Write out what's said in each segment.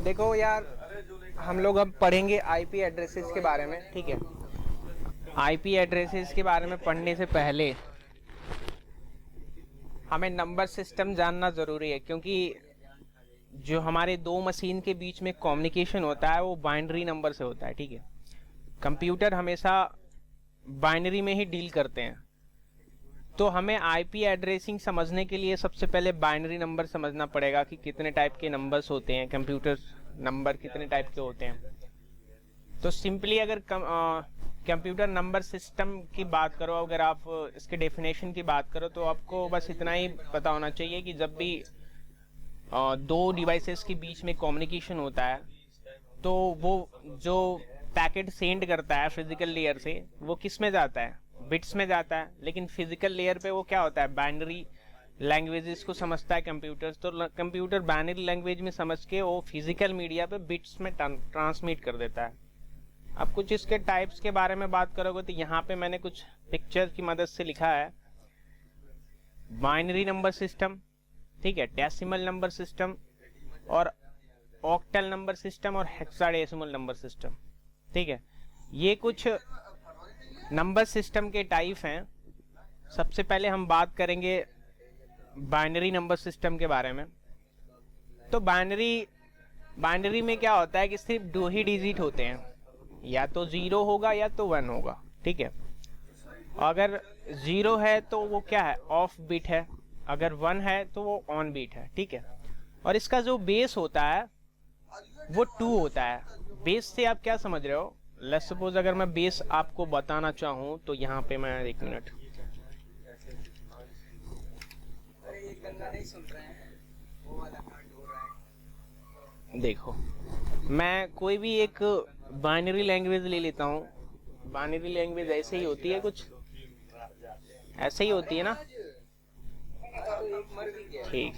देखो यार, हम लोग अब पढ़ेंगे आईपी एड्रेसेस के बारे में, ठीक है। आईपी एड्रेसेस के बारे में पढ़ने से पहले हमें नंबर सिस्टम जानना ज़रूरी है, क्योंकि जो हमारे दो मशीन के बीच में कम्युनिकेशन होता है वो बाइनरी नंबर से होता है, ठीक है। कंप्यूटर हमेशा बाइनरी में ही डील करते हैं, तो हमें आईपी एड्रेसिंग समझने के लिए सबसे पहले बाइनरी नंबर समझना पड़ेगा कि कितने टाइप के नंबर्स होते हैं, कंप्यूटर नंबर कितने टाइप के होते हैं। तो सिंपली अगर कंप्यूटर नंबर सिस्टम की बात करो, अगर आप इसके डेफिनेशन की बात करो, तो आपको बस इतना ही पता होना चाहिए कि जब भी दो डिवाइसेस के बीच में कम्युनिकेशन होता है, तो वो जो पैकेट सेंड करता है फिजिकल लेयर से, वो किस में जाता है, बिट्स में जाता है। लेकिन फिजिकल लेयर पे वो क्या होता है, बाइनरी लैंग्वेजेस को समझता है कंप्यूटर। तो कंप्यूटर बाइनरी लैंग्वेज में समझ के वो फिजिकल मीडिया पे बिट्स में ट्रांसमिट कर देता है। अब कुछ इसके टाइप्स के बारे में बात करोगे तो यहाँ पे मैंने कुछ पिक्चर की मदद से लिखा है। बाइनरी नंबर सिस्टम, ठीक है, डेसिमल नंबर सिस्टम, और ऑक्टल नंबर सिस्टम, और हेक्साडेसिमल नंबर सिस्टम, ठीक है। ये कुछ नंबर सिस्टम के टाइप हैं। सबसे पहले हम बात करेंगे बाइनरी नंबर सिस्टम के बारे में। तो बाइनरी में क्या होता है कि सिर्फ दो ही डिजिट होते हैं, या तो 0 होगा या तो 1 होगा, ठीक है। अगर 0 है तो वो क्या है, ऑफ बीट है, अगर 1 है तो वो ऑन बीट है, ठीक है। और इसका जो बेस होता है वो 2 होता है। बेस से आप क्या समझ रहे हो, लेट्स सपोज अगर मैं बेस आपको बताना चाहूँ तो यहाँ पे मैं, एक मिनट, देखो, मैं कोई भी एक बाइनरी लैंग्वेज ले लेता हूँ। बाइनरी लैंग्वेज ऐसे ही होती है, कुछ ऐसे ही होती है ना, ठीक।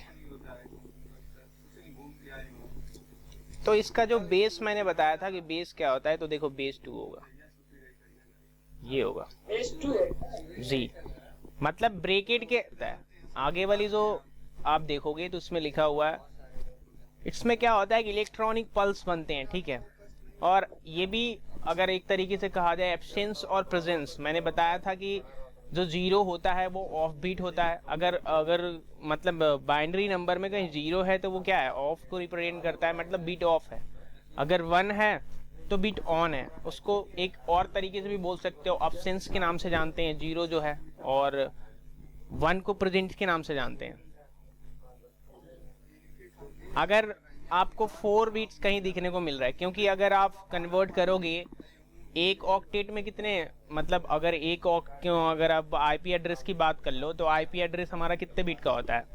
तो इसका जो बेस मैंने बताया था कि बेस क्या होता है, तो देखो बेस 2 होगा, ये होगा जी, मतलब ब्रेकेट के आगे वाली जो आप देखोगे तो उसमें लिखा हुआ है, इसमें क्या होता है कि इलेक्ट्रॉनिक पल्स बनते हैं, ठीक है। और ये भी अगर एक तरीके से कहा जाए एब्सेंस और प्रेजेंस, मैंने बताया था कि जो 0 होता है वो ऑफ बीट होता है। अगर मतलब बाइनरी नंबर में कहीं 0 है तो वो क्या है, ऑफ को रिप्रेजेंट करता है, मतलब बीट ऑफ है। अगर 1 है तो बीट ऑन है। उसको एक और तरीके से भी बोल सकते हो, एब्सेंस के नाम से जानते हैं 0 जो है, और 1 को प्रेजेंट के नाम से जानते हैं। अगर आपको 4 बीट्स कहीं दिखने को मिल रहा है, क्योंकि अगर आप कन्वर्ट करोगे एक ऑक्टेट में कितने, मतलब अगर अगर आप आईपी एड्रेस की बात कर लो तो आईपी एड्रेस हमारा कितने बीट का होता है,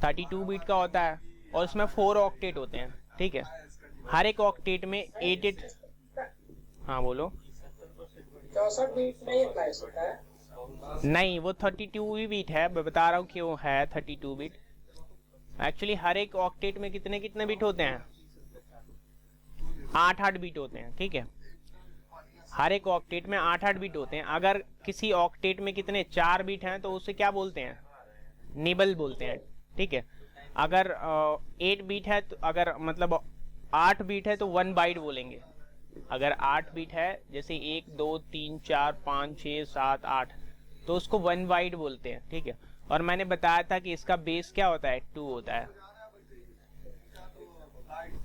32 बीट का होता है, और उसमें 4 ऑक्टेट होते हैं, ठीक है। हर एक ऑक्टेट में 8, हाँ बोलो। 64 बीट नहीं अप्लाई होता है? नहीं, वो 32 ही बीट है, मैं बता रहा हूँ क्यों है 32 बीट। एक्चुअली हर एक ऑक्टेट में कितने कितने बीट होते हैं, 8 बीट होते हैं, ठीक है। हर एक ऑक्टेट में 8 बीट होते हैं। अगर किसी ऑक्टेट में कितने 4 बीट हैं तो उसे क्या बोलते हैं, निबल बोलते हैं, ठीक है। अगर 8 बीट है तो, अगर मतलब 8 बीट है तो 1 बाइट बोलेंगे। अगर 8 बीट है, जैसे 1 2 3 4 5 6 7 8, तो उसको 1 बाइट बोलते हैं, ठीक है। और मैंने बताया था कि इसका बेस क्या होता है, 2 होता है।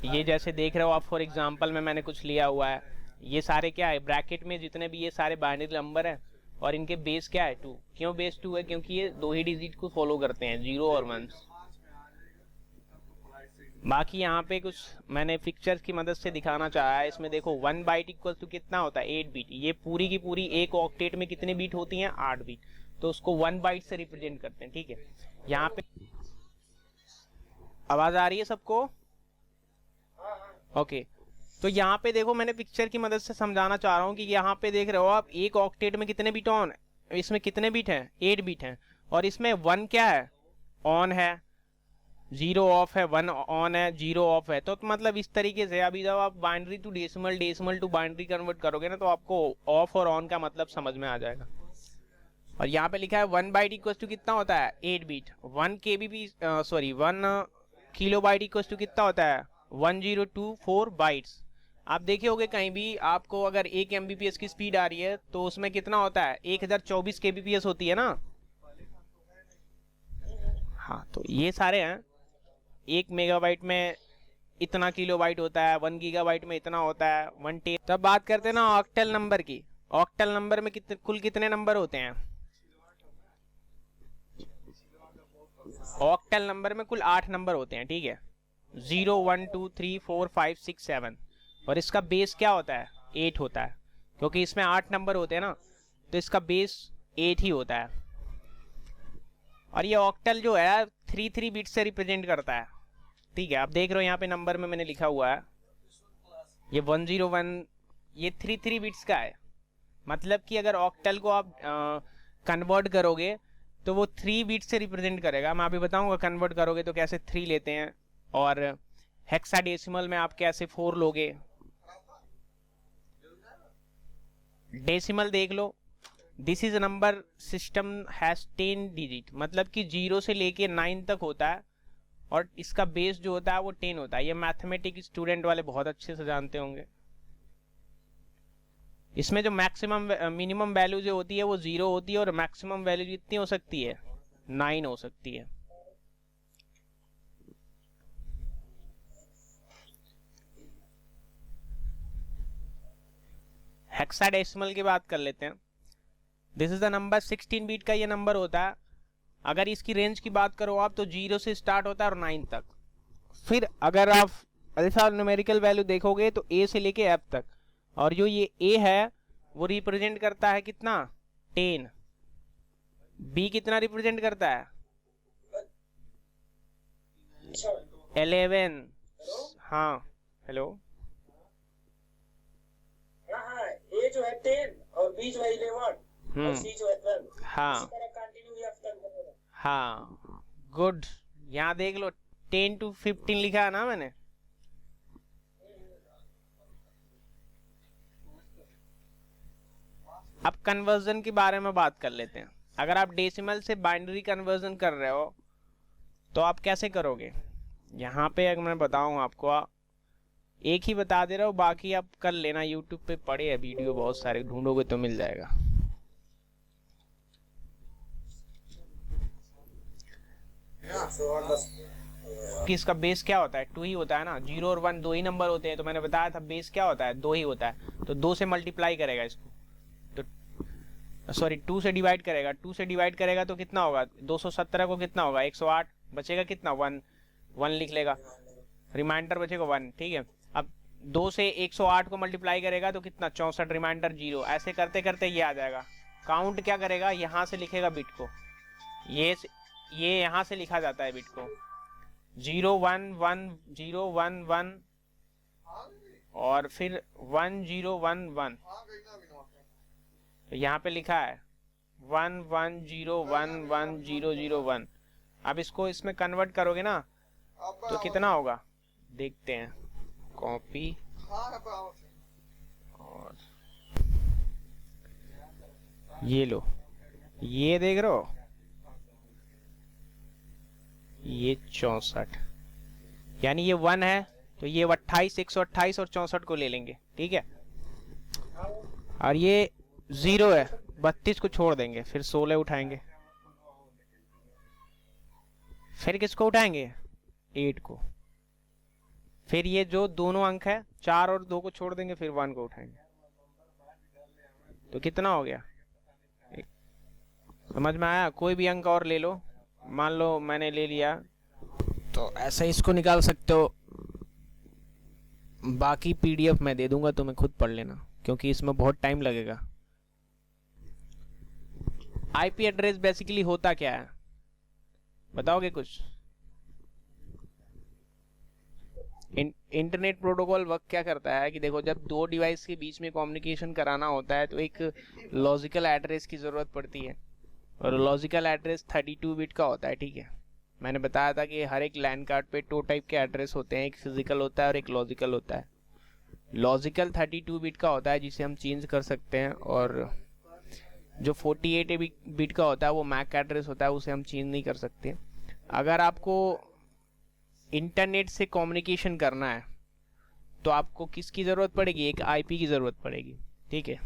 ये जैसे देख रहे हो आप, फॉर एग्जांपल में मैंने कुछ लिया हुआ है, ये सारे क्या है, ब्रैकेट में जितने भी ये सारे बाइनरी नंबर हैं, और इनके बेस क्या है, 2। क्यों बेस 2 है, क्योंकि ये दो ही डिजिट को फॉलो करते हैं, 0 और 1। बाकी यहाँ पे कुछ मैंने पिक्चर्स की मदद से दिखाना चाहा है। इसमें देखो 1 बाइट इक्वल टू कितना होता है, 8 बीट। ये पूरी की पूरी एक ऑक्टेट में कितने बीट होती हैं, 8 बीट, तो उसको 1 बाइट से रिप्रेजेंट करते हैं, ठीक है। यहाँ पे आवाज आ रही है सबको, ओके। तो यहाँ पे देखो, मैंने पिक्चर की मदद से समझाना चाह रहा हूँ कि यहाँ पे देख रहे हो आप, एक ऑक्टेट में कितने बीट ऑन, इसमें कितने बीट हैं, 8 बीट हैं, और इसमें 1 क्या है, ऑन है, 0 ऑफ है, 1 ऑन है, 0 ऑफ है। तो मतलब इस तरीके से अभी जब आप binary to decimal, decimal to binary convert करोगे ना, तो आपको ऑफ और ऑन का मतलब समझ में आ जाएगा। और यहाँ पे लिखा है 1 बाइट इक्वल टू कितना होता है, 8 बीट। 1 KB भी sorry 1 kilobyte equal to कितना होता है, 1024 बाइट्स। आप देखे होगे कहीं भी आपको अगर 1 MBPS की स्पीड आ रही है तो उसमें कितना होता है, 1024 kbps होती है ना। हाँ तो ये सारे हैं, 1 मेगाबाइट में इतना किलोबाइट होता है, 1 गीगाबाइट में इतना होता है, 1 टे। तब बात करते हैं ना ऑक्टल नंबर की। ऑक्टल नंबर में कितने, कुल कितने नंबर होते हैं? ऑक्टल नंबर में कुल 8 नंबर होते हैं, ठीक है। 0 1 2 3 4 5 6 7। और इसका बेस क्या होता है? 8 होता है, क्योंकि इसमें 8 नंबर होते हैं ना, तो इसका बेस 8 ही होता है। और ये ऑक्टल जो है 3 बिट से रिप्रेजेंट करता है, ठीक है। आप देख रहे हो यहाँ पे नंबर में मैंने लिखा हुआ है ये 101, ये 3 बिट्स का है। मतलब कि अगर ऑक्टल को आप कन्वर्ट करोगे तो वो 3 बिट से रिप्रेजेंट करेगा। मैं अभी बताऊंगा कन्वर्ट करोगे तो कैसे 3 लेते हैं, और हेक्साडेसिमल में आप कैसे 4 लोगे। डेसिमल देख लो, this is number system has 10 digit, मतलब कि 0 से लेके 9 तक होता है, और इसका बेस जो होता है वो 10 होता है। ये मैथमेटिक्स स्टूडेंट वाले बहुत अच्छे से जानते होंगे। इसमें जो मैक्सिमम मिनिमम वैल्यू जो होती है वो 0 होती है, और मैक्सिमम वैल्यू कितनी हो सकती है? 9 हो सकती है। हेक्साडेसिमल की बात कर लेते हैं। This is the number, 16 bit का ये नंबर होता है। अगर इसकी रेंज की बात करो आप तो 0 से स्टार्ट होता है और 9 तक। फिर अगर आप अल्फा न्यूमेरिकल वैल्यू देखोगे तो ए से लेके एफ तक, और जो ये ए है वो रिप्रेजेंट करता है कितना? 10। बी कितना रिप्रेजेंट करता है? 11। हाँ हेलो। हाँ, ए जो है 10 और बी जो है 11 और सी जो है 12। हाँ इसी तरह कंटिन्यू एफ तक बनेगा। हाँ गुड। यहाँ देख लो 10 to 15 लिखा है ना मैंने। अब कन्वर्जन के बारे में बात कर लेते हैं। अगर आप डेसिमल से बाइनरी कन्वर्जन कर रहे हो तो आप कैसे करोगे? यहाँ पे अगर मैं बताऊँ आपको, एक ही बता दे रहा हूँ, बाकी आप कर लेना, यूट्यूब पे पड़े हैं वीडियो बहुत सारे, ढूंढोगे तो मिल जाएगा। कि इसका बेस क्या होता है? 2 ही होता है ना, 0 और 1 2 ही नंबर होते हैं। तो मैंने बताया था बेस क्या होता है? 2 ही होता है। तो 2 से मल्टीप्लाई करेगा इसको, तो सॉरी 2 से डिवाइड करेगा। 2 से डिवाइड करेगा तो कितना होगा? 217 को कितना होगा? 108 बचेगा, कितना? 1 लिख लेगा, रिमाइंडर बचेगा 1, ठीक है। अब 2 से 108 को मल्टीप्लाई करेगा तो कितना? 64, रिमाइंडर 0। ऐसे करते करते ये आ जाएगा। काउंट क्या करेगा? यहाँ से लिखेगा बिट को, ये यहाँ से लिखा जाता है बिट को, 0 1 1 0 1 1 और फिर 1 0 1 1। तो यहाँ पे लिखा है 1 1 0 1 1 0 0 1। अब इसको इसमें कन्वर्ट करोगे ना तो कितना होगा? देखते हैं, कॉपी और ये लो, ये देख रहे हो, ये 64, यानी ये 1 है तो ये 28 128 और 64 को ले लेंगे, ठीक है। और ये 0 है, 32 को छोड़ देंगे, फिर 16 उठाएंगे, फिर किसको उठाएंगे? 8 को। फिर ये जो दोनों अंक है 4 और 2 को छोड़ देंगे, फिर 1 को उठाएंगे। तो कितना हो गया? समझ में आया? कोई भी अंक और ले लो, मान लो मैंने ले लिया, तो ऐसे इसको निकाल सकते हो। बाकी पीडीएफ मैं दे दूंगा, तुम्हें खुद पढ़ लेना, क्योंकि इसमें बहुत टाइम लगेगा। आईपी एड्रेस बेसिकली होता क्या है, बताओगे कुछ? इंटरनेट प्रोटोकॉल वर्क क्या करता है कि देखो, जब दो डिवाइस के बीच में कम्युनिकेशन कराना होता है तो एक लॉजिकल एड्रेस की ज़रूरत पड़ती है, और लॉजिकल एड्रेस 32 बिट का होता है, ठीक है। मैंने बताया था कि हर एक लैंड कार्ड पे 2 टाइप के एड्रेस होते हैं, एक फिजिकल होता है और एक लॉजिकल होता है। लॉजिकल 32 बिट का होता है जिसे हम चेंज कर सकते हैं, और जो 48 बिट का होता है वो मैक एड्रेस होता है, उसे हम चेंज नहीं कर सकते। अगर आपको इंटरनेट से कम्युनिकेशन करना है तो आपको किसकी ज़रूरत पड़ेगी, एक आईपी की ज़रूरत पड़ेगी। ठीक है,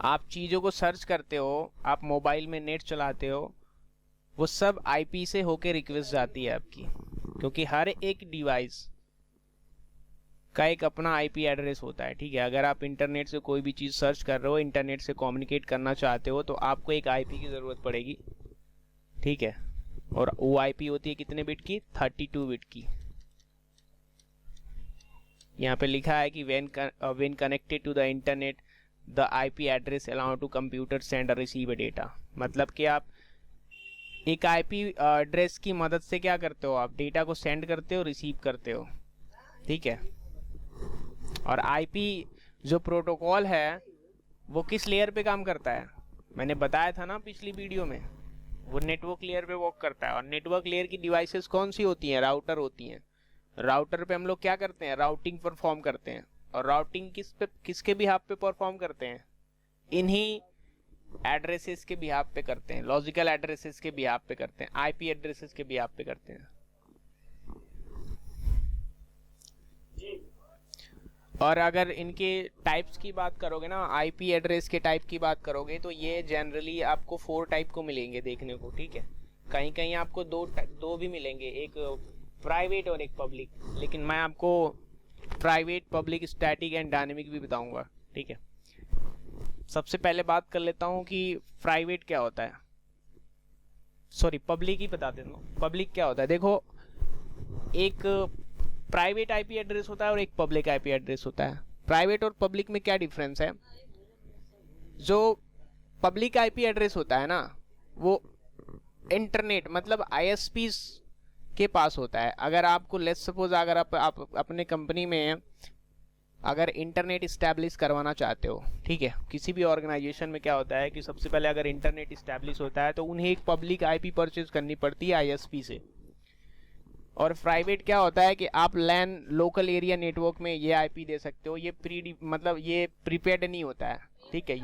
आप चीज़ों को सर्च करते हो, आप मोबाइल में नेट चलाते हो, वो सब आईपी से होके रिक्वेस्ट जाती है आपकी, क्योंकि हर एक डिवाइस का एक अपना आईपी एड्रेस होता है। ठीक है, अगर आप इंटरनेट से कोई भी चीज़ सर्च कर रहे हो, इंटरनेट से कम्युनिकेट करना चाहते हो, तो आपको एक आईपी की ज़रूरत पड़ेगी। ठीक है, और वो आईपी होती है कितने बिट की, 32 बिट की। यहाँ पे लिखा है कि when connected to the internet the IP address allow to computer send or receive a data। मतलब कि आप एक आईपी एड्रेस की मदद से क्या करते हो, आप डेटा को सेंड करते हो, रिसीव करते हो। ठीक है, और आईपी जो प्रोटोकॉल है वो किस लेयर पे काम करता है, मैंने बताया था ना पिछली वीडियो में, वो नेटवर्क लेयर पे वर्क करता है। और नेटवर्क लेयर की डिवाइसेस कौन सी होती हैं, राउटर होती हैं। राउटर पे हम लोग क्या करते हैं, राउटिंग परफॉर्म करते हैं। और राउटिंग किसके बिहाफ पे परफॉर्म करते हैं, इन्हीं एड्रेसेस के बिहाफ पे करते हैं, लॉजिकल एड्रेसेस के बिहाफ पे करते हैं, आईपी एड्रेसेस के बिहाफ पे करते हैं। और अगर इनके टाइप्स की बात करोगे ना, आईपी एड्रेस के टाइप की बात करोगे, तो ये जनरली आपको 4 टाइप को मिलेंगे देखने को। ठीक है, कहीं कहीं आपको दो भी मिलेंगे, एक प्राइवेट और एक पब्लिक, लेकिन मैं आपको private, public, static and dynamic भी बताऊंगा। ठीक है, सबसे पहले बात कर लेता हूँ कि प्राइवेट क्या होता है, सॉरी पब्लिक ही बता देता हूँ। पब्लिक क्या होता है, देखो एक प्राइवेट आईपी एड्रेस होता है और एक पब्लिक आईपी एड्रेस होता है। प्राइवेट और पब्लिक में क्या डिफरेंस है, जो पब्लिक आईपी एड्रेस होता है ना, वो इंटरनेट मतलब आईएसपीज के पास होता है। अगर आपको लेट्स सपोज अगर आप अपने कंपनी में अगर इंटरनेट इस्टेब्लिश करवाना चाहते हो, ठीक है, किसी भी ऑर्गेनाइजेशन में क्या होता है कि सबसे पहले अगर इंटरनेट इस्टेब्लिश होता है तो उन्हें एक पब्लिक आईपी परचेज करनी पड़ती है आईएसपी से। और प्राइवेट क्या होता है कि आप लैन लोकल एरिया नेटवर्क में ये आईपी दे सकते हो, ये मतलब ये प्रीपेड नहीं होता है। ठीक है,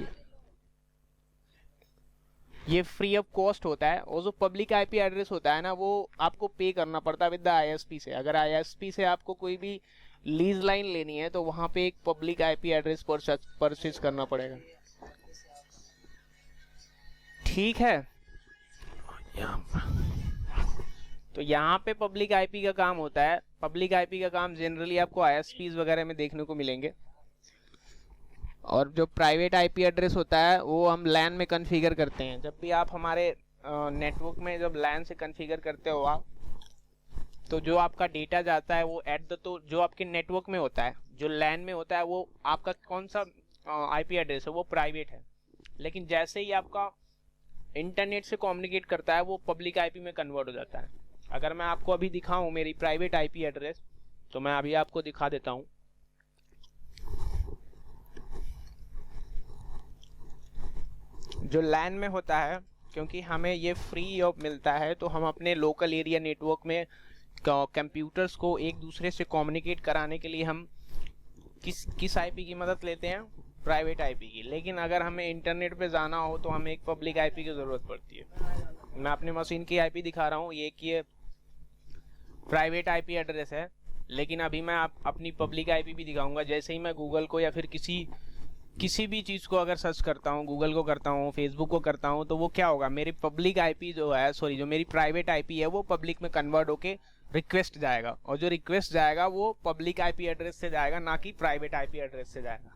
ये फ्री ऑफ कॉस्ट होता है। और जो पब्लिक आईपी एड्रेस होता है ना, वो आपको पे करना पड़ता है विद द आईएसपी से। अगर आईएसपी से आपको कोई भी लीज लाइन लेनी है तो वहां पे एक पब्लिक आईपी एड्रेस परचेज करना पड़ेगा। ठीक है, तो यहाँ पे पब्लिक आईपी का काम होता है। पब्लिक आईपी का काम जनरली आपको आईएसपीज वगैरह में देखने को मिलेंगे। और जो प्राइवेट आईपी एड्रेस होता है वो हम लैन में कॉन्फ़िगर करते हैं। जब भी आप हमारे नेटवर्क में जब लैन से कॉन्फ़िगर करते हो आप, तो जो आपका डेटा जाता है वो तो जो आपके नेटवर्क में होता है, जो लैन में होता है, वो आपका कौन सा आईपी एड्रेस है, वो प्राइवेट है। लेकिन जैसे ही आपका इंटरनेट से कम्युनिकेट करता है वो पब्लिक आईपी में कन्वर्ट हो जाता है। अगर मैं आपको अभी दिखाऊं मेरी प्राइवेट आईपी एड्रेस, तो मैं अभी आपको दिखा देता हूं। जो लैन में होता है, क्योंकि हमें ये फ्री ऑफ मिलता है, तो हम अपने लोकल एरिया नेटवर्क में कंप्यूटर्स को एक दूसरे से कम्युनिकेट कराने के लिए हम किस आईपी की मदद लेते हैं, प्राइवेट आईपी की। लेकिन अगर हमें इंटरनेट पे जाना हो तो हमें एक पब्लिक आईपी की ज़रूरत पड़ती है। मैं अपनी मशीन की आईपी दिखा रहा हूँ, ये प्राइवेट आईपी एड्रेस है, लेकिन अभी मैं अपनी पब्लिक आईपी भी दिखाऊंगा। जैसे ही मैं गूगल को या फिर किसी भी चीज़ को अगर सर्च करता हूँ, गूगल को करता हूँ, फेसबुक को करता हूँ, तो वो क्या होगा, मेरी पब्लिक आईपी जो है, सॉरी जो मेरी प्राइवेट आईपी है, वो पब्लिक में कन्वर्ट होके रिक्वेस्ट जाएगा। और जो रिक्वेस्ट जाएगा वो पब्लिक आईपी एड्रेस से जाएगा, ना कि प्राइवेट आईपी एड्रेस से जाएगा।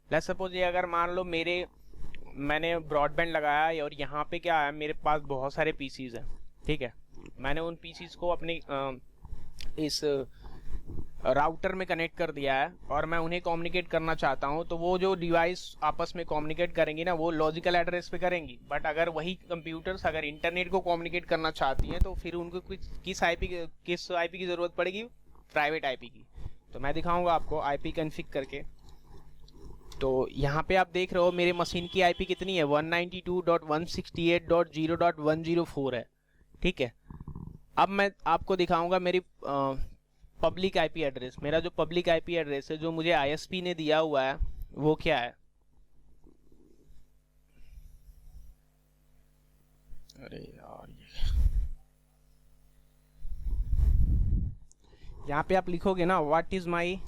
लेट्स सपोज ये अगर मान लो मैंने ब्रॉडबैंड लगाया और यहाँ पे क्या है, मेरे पास बहुत सारे पीसीज हैं। ठीक है, मैंने उन पीसीज को अपने इस राउटर में कनेक्ट कर दिया है और मैं उन्हें कम्युनिकेट करना चाहता हूं, तो वो जो डिवाइस आपस में कम्युनिकेट करेंगी ना, वो लॉजिकल एड्रेस पे करेंगी। बट अगर वही कंप्यूटर्स अगर इंटरनेट को कम्युनिकेट करना चाहती हैं तो फिर उनको किस आईपी की ज़रूरत पड़ेगी, प्राइवेट आईपी की। तो मैं दिखाऊंगा आपको आईपी कॉन्फ़िग करके। तो यहाँ पे आप देख रहे हो मेरे मशीन की आईपी कितनी है, 192.168.0.104 है। ठीक है, अब मैं आपको दिखाऊंगा मेरी पब्लिक आईपी एड्रेस। मेरा जो पब्लिक आईपी एड्रेस है जो मुझे आईएसपी ने दिया हुआ है, वो क्या है। अरे यार, यहाँ पे आप लिखोगे ना what is my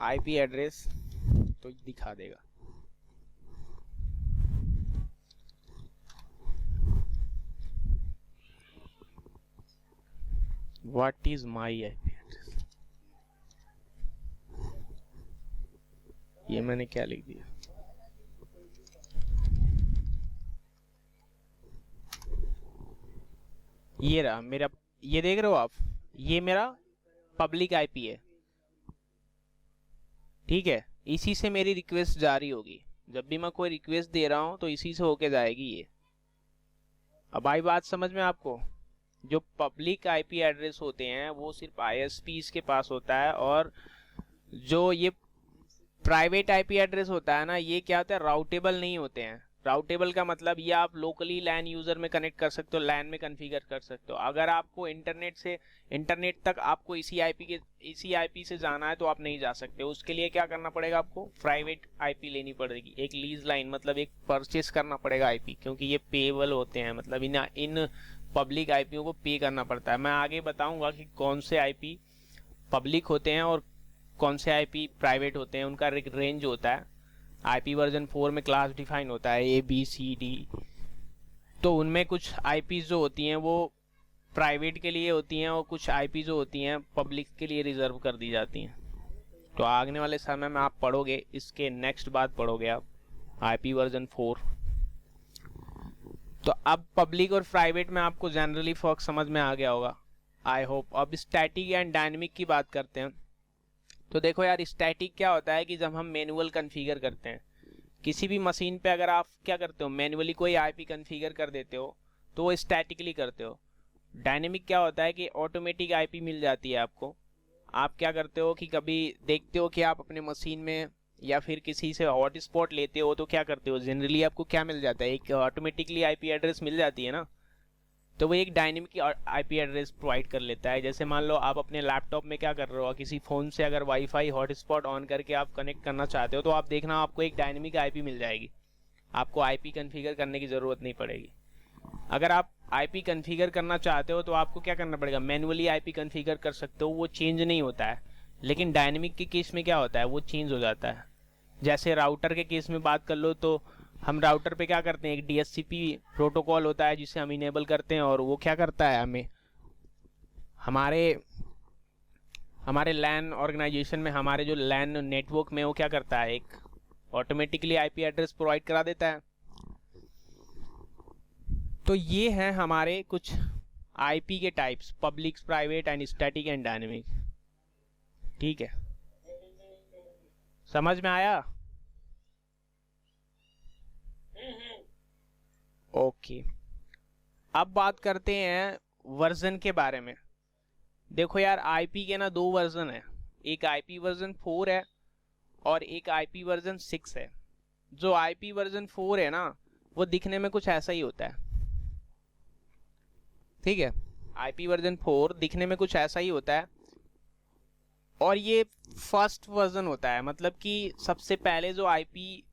IP address तो दिखा देगा। What is my IP address, ये मैंने क्या लिख दिया, ये रहा मेरा, ये देख रहे हो आप, ये मेरा पब्लिक आईपी है, ठीक है। इसी से मेरी रिक्वेस्ट जारी होगी, जब भी मैं कोई रिक्वेस्ट दे रहा हूं तो इसी से होके जाएगी ये। अब आई बात समझ में आपको? जो पब्लिक आईपी एड्रेस होते हैं वो सिर्फ आईएसपीज के पास होता है, और जो ये प्राइवेट आईपी एड्रेस होता है ना, ये क्या होता है, राउटेबल नहीं होते हैं। राउटेबल का मतलब ये आप लोकली लैन यूजर में कनेक्ट कर सकते हो, लैन में कॉन्फ़िगर कर सकते हो। अगर आपको इंटरनेट तक आपको इसी आईपी से जाना है तो आप नहीं जा सकते। उसके लिए क्या करना पड़ेगा, आपको प्राइवेट आईपी लेनी पड़ेगी, एक लीज लाइन, मतलब एक परचेस करना पड़ेगा आईपी, क्योंकि ये पेएबल होते हैं, मतलब इन पब्लिक आईपीओ को पे करना पड़ता है। मैं आगे बताऊंगा कि कौन से आईपी पब्लिक होते हैं और कौन से आईपी प्राइवेट होते हैं, उनका रेंज होता है। आईपी वर्जन 4 में क्लास डिफाइन होता है ABCD, तो उनमें कुछ आईपी जो होती हैं वो प्राइवेट के लिए होती हैं, और कुछ आईपी जो होती हैं पब्लिक के लिए रिजर्व कर दी जाती हैं। तो आगने वाले समय में आप पढ़ोगे, इसके नेक्स्ट बात पढ़ोगे आप आईपी वर्जन 4। तो अब पब्लिक और प्राइवेट में आपको जनरली फर्क समझ में आ गया होगा, आई होप। अब स्टैटिक एंड डायनेमिक की बात करते हैं। तो देखो यार, स्टैटिक क्या होता है कि जब हम मैनुअल कॉन्फ़िगर करते हैं किसी भी मशीन पे, अगर आप क्या करते हो, मैनुअली कोई आईपी कॉन्फ़िगर कर देते हो तो वो स्टैटिकली करते हो। डायनेमिक क्या होता है कि ऑटोमेटिक आईपी मिल जाती है आपको। आप क्या करते हो कि कभी देखते हो कि आप अपने मशीन में या फिर किसी से हॉटस्पॉट लेते हो तो क्या करते हो, जनरली आपको क्या मिल जाता है, एक ऑटोमेटिकली आईपी एड्रेस मिल जाती है ना, तो वो एक डायनेमिक आईपी एड्रेस प्रोवाइड कर लेता है। जैसे मान लो आप अपने लैपटॉप में क्या कर रहे हो, किसी फ़ोन से अगर वाईफाई हॉटस्पॉट ऑन करके आप कनेक्ट करना चाहते हो तो आप देखना आपको एक डायनेमिक आईपी मिल जाएगी, आपको आईपी कॉन्फ़िगर करने की ज़रूरत नहीं पड़ेगी। अगर आप आईपी कॉन्फ़िगर करना चाहते हो तो आपको क्या करना पड़ेगा, मैनुअली आईपी कॉन्फ़िगर कर सकते हो, वो चेंज नहीं होता है। लेकिन डायनेमिक के केस में क्या होता है, वो चेंज हो जाता है। जैसे राउटर के केस में बात कर लो, तो हम राउटर पे क्या करते हैं, एक DHCP प्रोटोकॉल होता है जिसे हम इनेबल करते हैं, और वो क्या करता है, हमें हमारे लैन ऑर्गेनाइजेशन में, हमारे जो लैन नेटवर्क में, वो क्या करता है, एक ऑटोमेटिकली आईपी एड्रेस प्रोवाइड करा देता है। तो ये हैं हमारे कुछ आईपी के types, public, private and static and dynamic. ठीक है, समझ में आया? ओके, अब बात करते हैं वर्जन के बारे में। देखो यार, आईपी के ना 2 वर्जन है, एक आईपी वर्जन 4 है और एक आईपी वर्जन 6 है। जो आईपी वर्जन 4 है ना, वो दिखने में कुछ ऐसा ही होता है, ठीक है। आईपी वर्जन 4 दिखने में कुछ ऐसा ही होता है, और ये फर्स्ट वर्जन होता है, मतलब कि सबसे पहले जो आईपी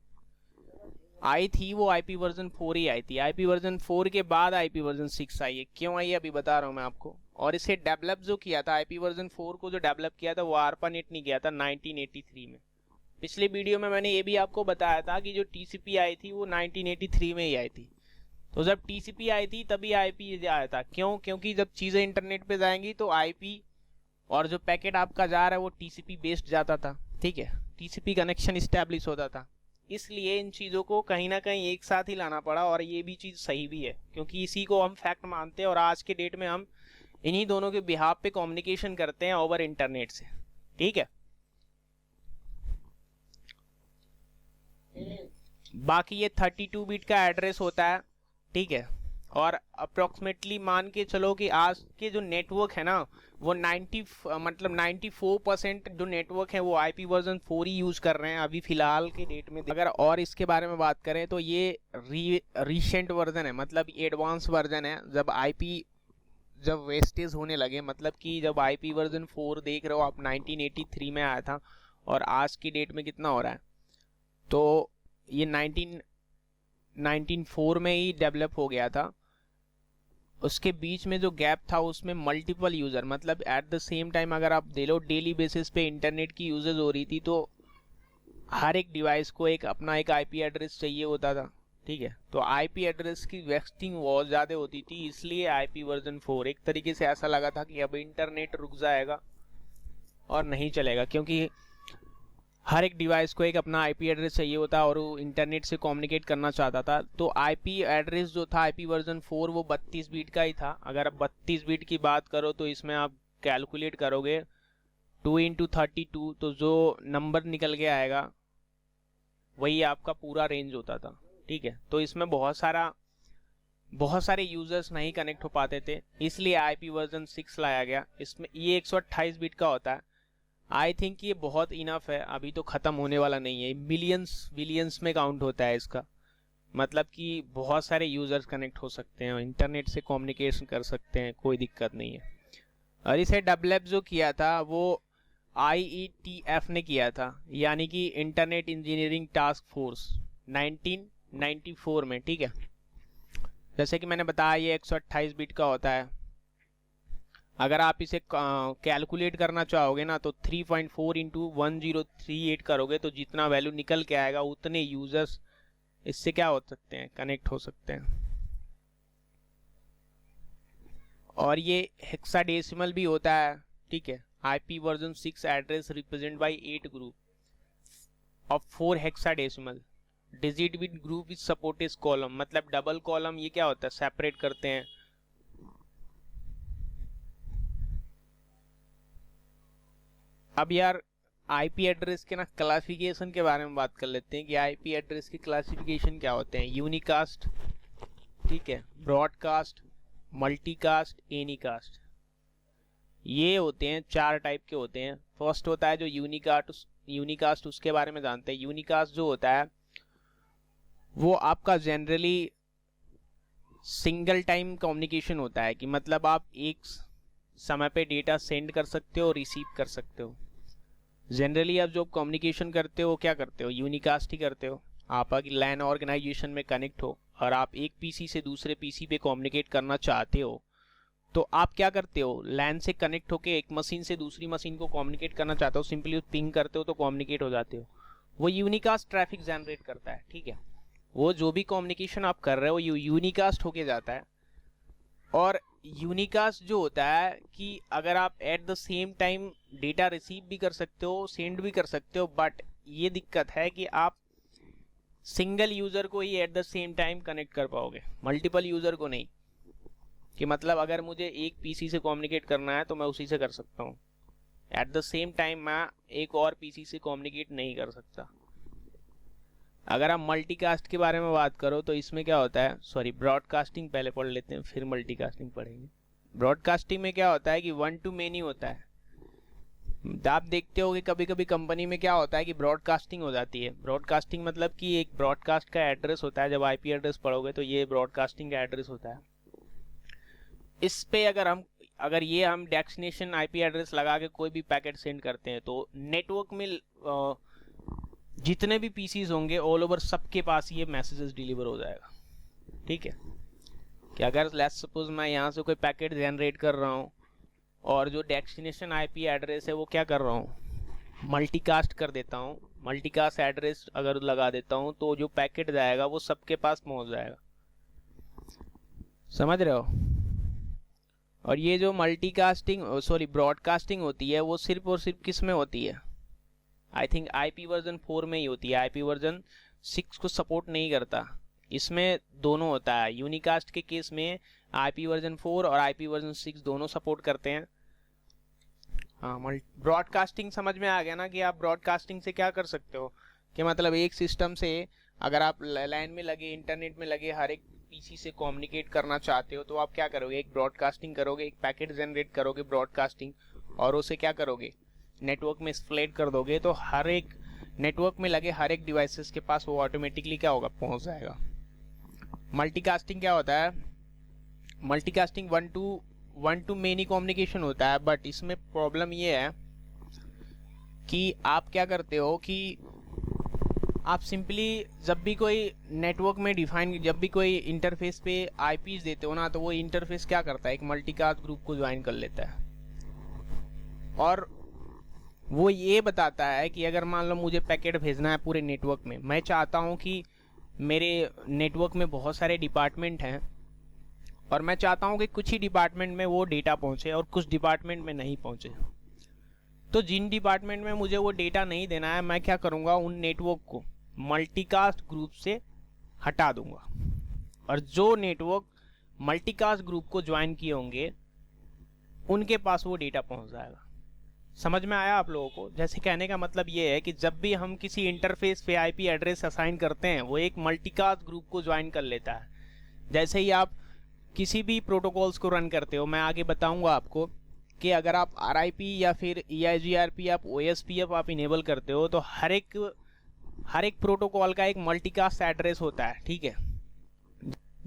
आई थी वो आईपी वर्जन 4 ही आई थी। आईपी वर्जन 4 के बाद आईपी वर्जन 6 आई है। क्यों आई है अभी बता रहा हूँ मैं आपको। और इसे डेवलप जो किया था, आईपी वर्जन 4 को जो डेवलप किया था, वो ARPANET नहीं किया था, 1983 में। पिछले वीडियो में मैंने ये भी आपको बताया था कि जो TCP आई थी वो 1983 में ही आई थी। तो जब TCP आई थी तभी आईपी आया था। क्यों? क्योंकि जब चीज़ें इंटरनेट पे जाएंगी तो आईपी और जो पैकेट आपका जा रहा है वो TCP बेस्ड जाता था, ठीक है, TCP कनेक्शन इस्टेब्लिश होता था। इसलिए इन चीज़ों को कहीं ना कहीं एक साथ ही लाना पड़ा, और ये भी चीज़ सही भी है, क्योंकि इसी को हम फैक्ट मानते हैं, और आज के डेट में हम इन्हीं दोनों के बिहाफ पे कम्युनिकेशन करते हैं ओवर इंटरनेट से, ठीक है। बाकी ये 32 बिट का एड्रेस होता है, ठीक है, और अप्रोक्सीमेटली मान के चलो कि आज के जो नेटवर्क है ना, वो 94% जो नेटवर्क है वो आईपी वर्जन 4 ही यूज़ कर रहे हैं अभी फ़िलहाल के डेट में। अगर और इसके बारे में बात करें तो ये रिसेंट वर्जन है, मतलब एडवांस वर्जन है। जब वेस्टेज होने लगे, मतलब कि जब आईपी वर्जन 4 देख रहे हो आप 1983 में आया था और आज की डेट में कितना हो रहा है, तो ये 1904 में ही डेवलप हो गया था। उसके बीच में जो गैप था उसमें मल्टीपल यूज़र, मतलब एट द सेम टाइम अगर आप दे लो डेली बेसिस पे इंटरनेट की यूजेज हो रही थी, तो हर एक डिवाइस को एक अपना एक आईपी एड्रेस चाहिए होता था, ठीक है। तो आईपी एड्रेस की वेस्टिंग बहुत ज़्यादा होती थी, इसलिए आईपी वर्जन 4 एक तरीके से ऐसा लगा था कि अब इंटरनेट रुक जाएगा और नहीं चलेगा, क्योंकि हर एक डिवाइस को एक अपना आईपी एड्रेस चाहिए होता और वो इंटरनेट से कम्युनिकेट करना चाहता था। तो आईपी एड्रेस जो था आईपी वर्जन 4 वो 32 बीट का ही था। अगर आप 32 बीट की बात करो तो इसमें आप कैलकुलेट करोगे 2 × 32, तो जो नंबर निकल के आएगा वही आपका पूरा रेंज होता था, ठीक है। तो इसमें बहुत सारे यूजर्स नहीं कनेक्ट हो पाते थे, इसलिए आईपी वर्जन 6 लाया गया। इसमें ये 128 बिट का होता है। आई थिंक ये बहुत इनफ है, अभी तो ख़त्म होने वाला नहीं है, बिलियंस में काउंट होता है इसका, मतलब कि बहुत सारे यूजर्स कनेक्ट हो सकते हैं, इंटरनेट से कम्युनिकेशन कर सकते हैं, कोई दिक्कत नहीं है। और इसे डेवलप जो किया था वो IETF ने किया था, यानी कि इंटरनेट इंजीनियरिंग टास्क फोर्स 1994 में, ठीक है। जैसे कि मैंने बताया ये 128 बिट का होता है। अगर आप इसे कैलकुलेट करना चाहोगे ना तो 3.4 × 1038 करोगे तो जितना वैल्यू निकल के आएगा उतने यूजर्स इससे क्या हो सकते हैं, कनेक्ट हो सकते हैं। और ये हेक्साडेसिमल भी होता है, ठीक है। IP version 6 address represent by 8 group of 4 hexadecimal digit with group is supported column, मतलब डबल कॉलम ये क्या होता है, सेपरेट करते हैं। अब यार आईपी एड्रेस के ना क्लासिफिकेशन के बारे में बात कर लेते हैं कि आईपी एड्रेस के क्लासिफिकेशन क्या होते हैं। यूनिकास्ट, ठीक है, ब्रॉडकास्ट, मल्टीकास्ट, एनीकास्ट, ये होते हैं 4 टाइप के होते हैं। फर्स्ट होता है जो यूनिकास्ट, उसके बारे में जानते हैं। यूनिकास्ट जो होता है वो आपका जनरली सिंगल टाइम कम्युनिकेशन होता है, कि मतलब आप एक समय पे डेटा सेंड कर सकते हो और रिसीव कर सकते हो। जनरली आप जो कम्युनिकेशन करते हो क्या करते हो, यूनिकास्ट ही करते हो। आप अगर लैन ऑर्गेनाइजेशन में कनेक्ट हो और आप एक पीसी से दूसरे पीसी पे कम्युनिकेट करना चाहते हो तो आप क्या करते हो, लैन से कनेक्ट होके एक मशीन से दूसरी मशीन को कम्युनिकेट करना चाहते हो, सिंपली पिंग करते हो तो कम्युनिकेट हो जाते हो। वो यूनिकास्ट ट्रैफिक जनरेट करता है, ठीक है। वो जो भी कम्युनिकेशन आप कर रहे हो यूनिकास्ट होके जाता है। और यूनिकास्ट जो होता है कि अगर आप eight the same time data receive भी कर सकते हो, सेंड भी कर सकते हो, बट ये दिक्कत है कि आप सिंगल यूजर को ही at the same time connect कर पाओगे, मल्टीपल यूजर को नहीं। कि मतलब अगर मुझे एक पीसी से कम्युनिकेट करना है तो मैं उसी से कर सकता हूँ, एट द सेम टाइम मैं एक और पीसी से कम्युनिकेट नहीं कर सकता। अगर आप मल्टीकास्ट के बारे में बात करो तो इसमें क्या होता है, सॉरी ब्रॉडकास्टिंग पहले पढ़ लेते हैं फिर मल्टीकास्टिंग पढ़ेंगे। ब्रॉडकास्टिंग में क्या होता है कि 1 to many होता है। आप देखते हो कि कभी कभी कंपनी में क्या होता है कि ब्रॉडकास्टिंग हो जाती है। ब्रॉडकास्टिंग मतलब कि एक ब्रॉडकास्ट का एड्रेस होता है, जब आईपी एड्रेस पढ़ोगे तो ये ब्रॉडकास्टिंग का एड्रेस होता है। इस पे अगर ये हम डेस्टिनेशन आईपी एड्रेस लगा के कोई भी पैकेट सेंड करते हैं तो नेटवर्क में जितने भी पीसीज होंगे ऑल ओवर सबके पास ये मैसेजेस डिलीवर हो जाएगा, ठीक है। कि अगर लेट्स सपोज मैं यहाँ से कोई पैकेट जनरेट कर रहा हूँ और जो डेस्टिनेशन आईपी एड्रेस है वो क्या कर रहा हूँ, मल्टीकास्ट कर देता हूँ। मल्टीकास्ट एड्रेस अगर लगा देता हूँ तो जो पैकेट जाएगा वो सबके पास पहुँच जाएगा, समझ रहे हो। और ये जो ब्रॉडकास्टिंग होती है वो सिर्फ और सिर्फ किस में होती है, आई थिंक आईपी वर्जन 4 में ही होती है। आईपी वर्जन 6 को सपोर्ट नहीं करता। इसमें दोनों होता है। यूनिकास्ट के केस में आईपी वर्जन 4 और आईपी वर्जन 6 दोनों सपोर्ट करते हैं। हाँ, ब्रॉडकास्टिंग समझ में आ गया ना कि आप ब्रॉडकास्टिंग से क्या कर सकते हो, कि मतलब एक सिस्टम से अगर आप लाइन में लगे, इंटरनेट में लगे हर एक पीसी से कम्युनिकेट करना चाहते हो तो आप क्या करोगे, एक ब्रॉडकास्टिंग करोगे, एक पैकेट जनरेट करोगे ब्रॉडकास्टिंग, और उसे क्या करोगे, नेटवर्क में स्प्लिट कर दोगे तो हर एक नेटवर्क में लगे हर एक डिवाइसेस के पास वो ऑटोमेटिकली क्या होगा, पहुंच जाएगा। मल्टीकास्टिंग क्या होता है, multicasting one two many communication होता है, बट इसमें प्रॉब्लम ये है कि आप क्या करते हो कि आप सिंपली जब भी कोई नेटवर्क में डिफाइन, जब भी कोई इंटरफेस पे आईपीज देते हो ना, तो वो इंटरफेस क्या करता है, एक मल्टीकास्ट ग्रुप को ज्वाइन कर लेता है और वो ये बताता है कि अगर मान लो मुझे पैकेट भेजना है पूरे नेटवर्क में, मैं चाहता हूँ कि मेरे नेटवर्क में बहुत सारे डिपार्टमेंट हैं और मैं चाहता हूँ कि कुछ ही डिपार्टमेंट में वो डेटा पहुँचे और कुछ डिपार्टमेंट में नहीं पहुँचे। तो जिन डिपार्टमेंट में मुझे वो डेटा नहीं देना है, मैं क्या करूँगा, उन नेटवर्क को मल्टीकास्ट ग्रुप से हटा दूंगा और जो नेटवर्क मल्टीकास्ट ग्रुप को ज्वाइन किए होंगे उनके पास वो डेटा पहुँच जाएगा। समझ में आया आप लोगों को? जैसे कहने का मतलब ये है कि जब भी हम किसी इंटरफेस पे आईपी एड्रेस असाइन करते हैं, वो एक मल्टीकास्ट ग्रुप को ज्वाइन कर लेता है। जैसे ही आप किसी भी प्रोटोकॉल्स को रन करते हो, मैं आगे बताऊंगा आपको कि अगर आप RIP या फिर EIGRP आप OSPF आप इनेबल करते हो, तो हर एक प्रोटोकॉल का एक मल्टीकास्ट एड्रेस होता है, ठीक है।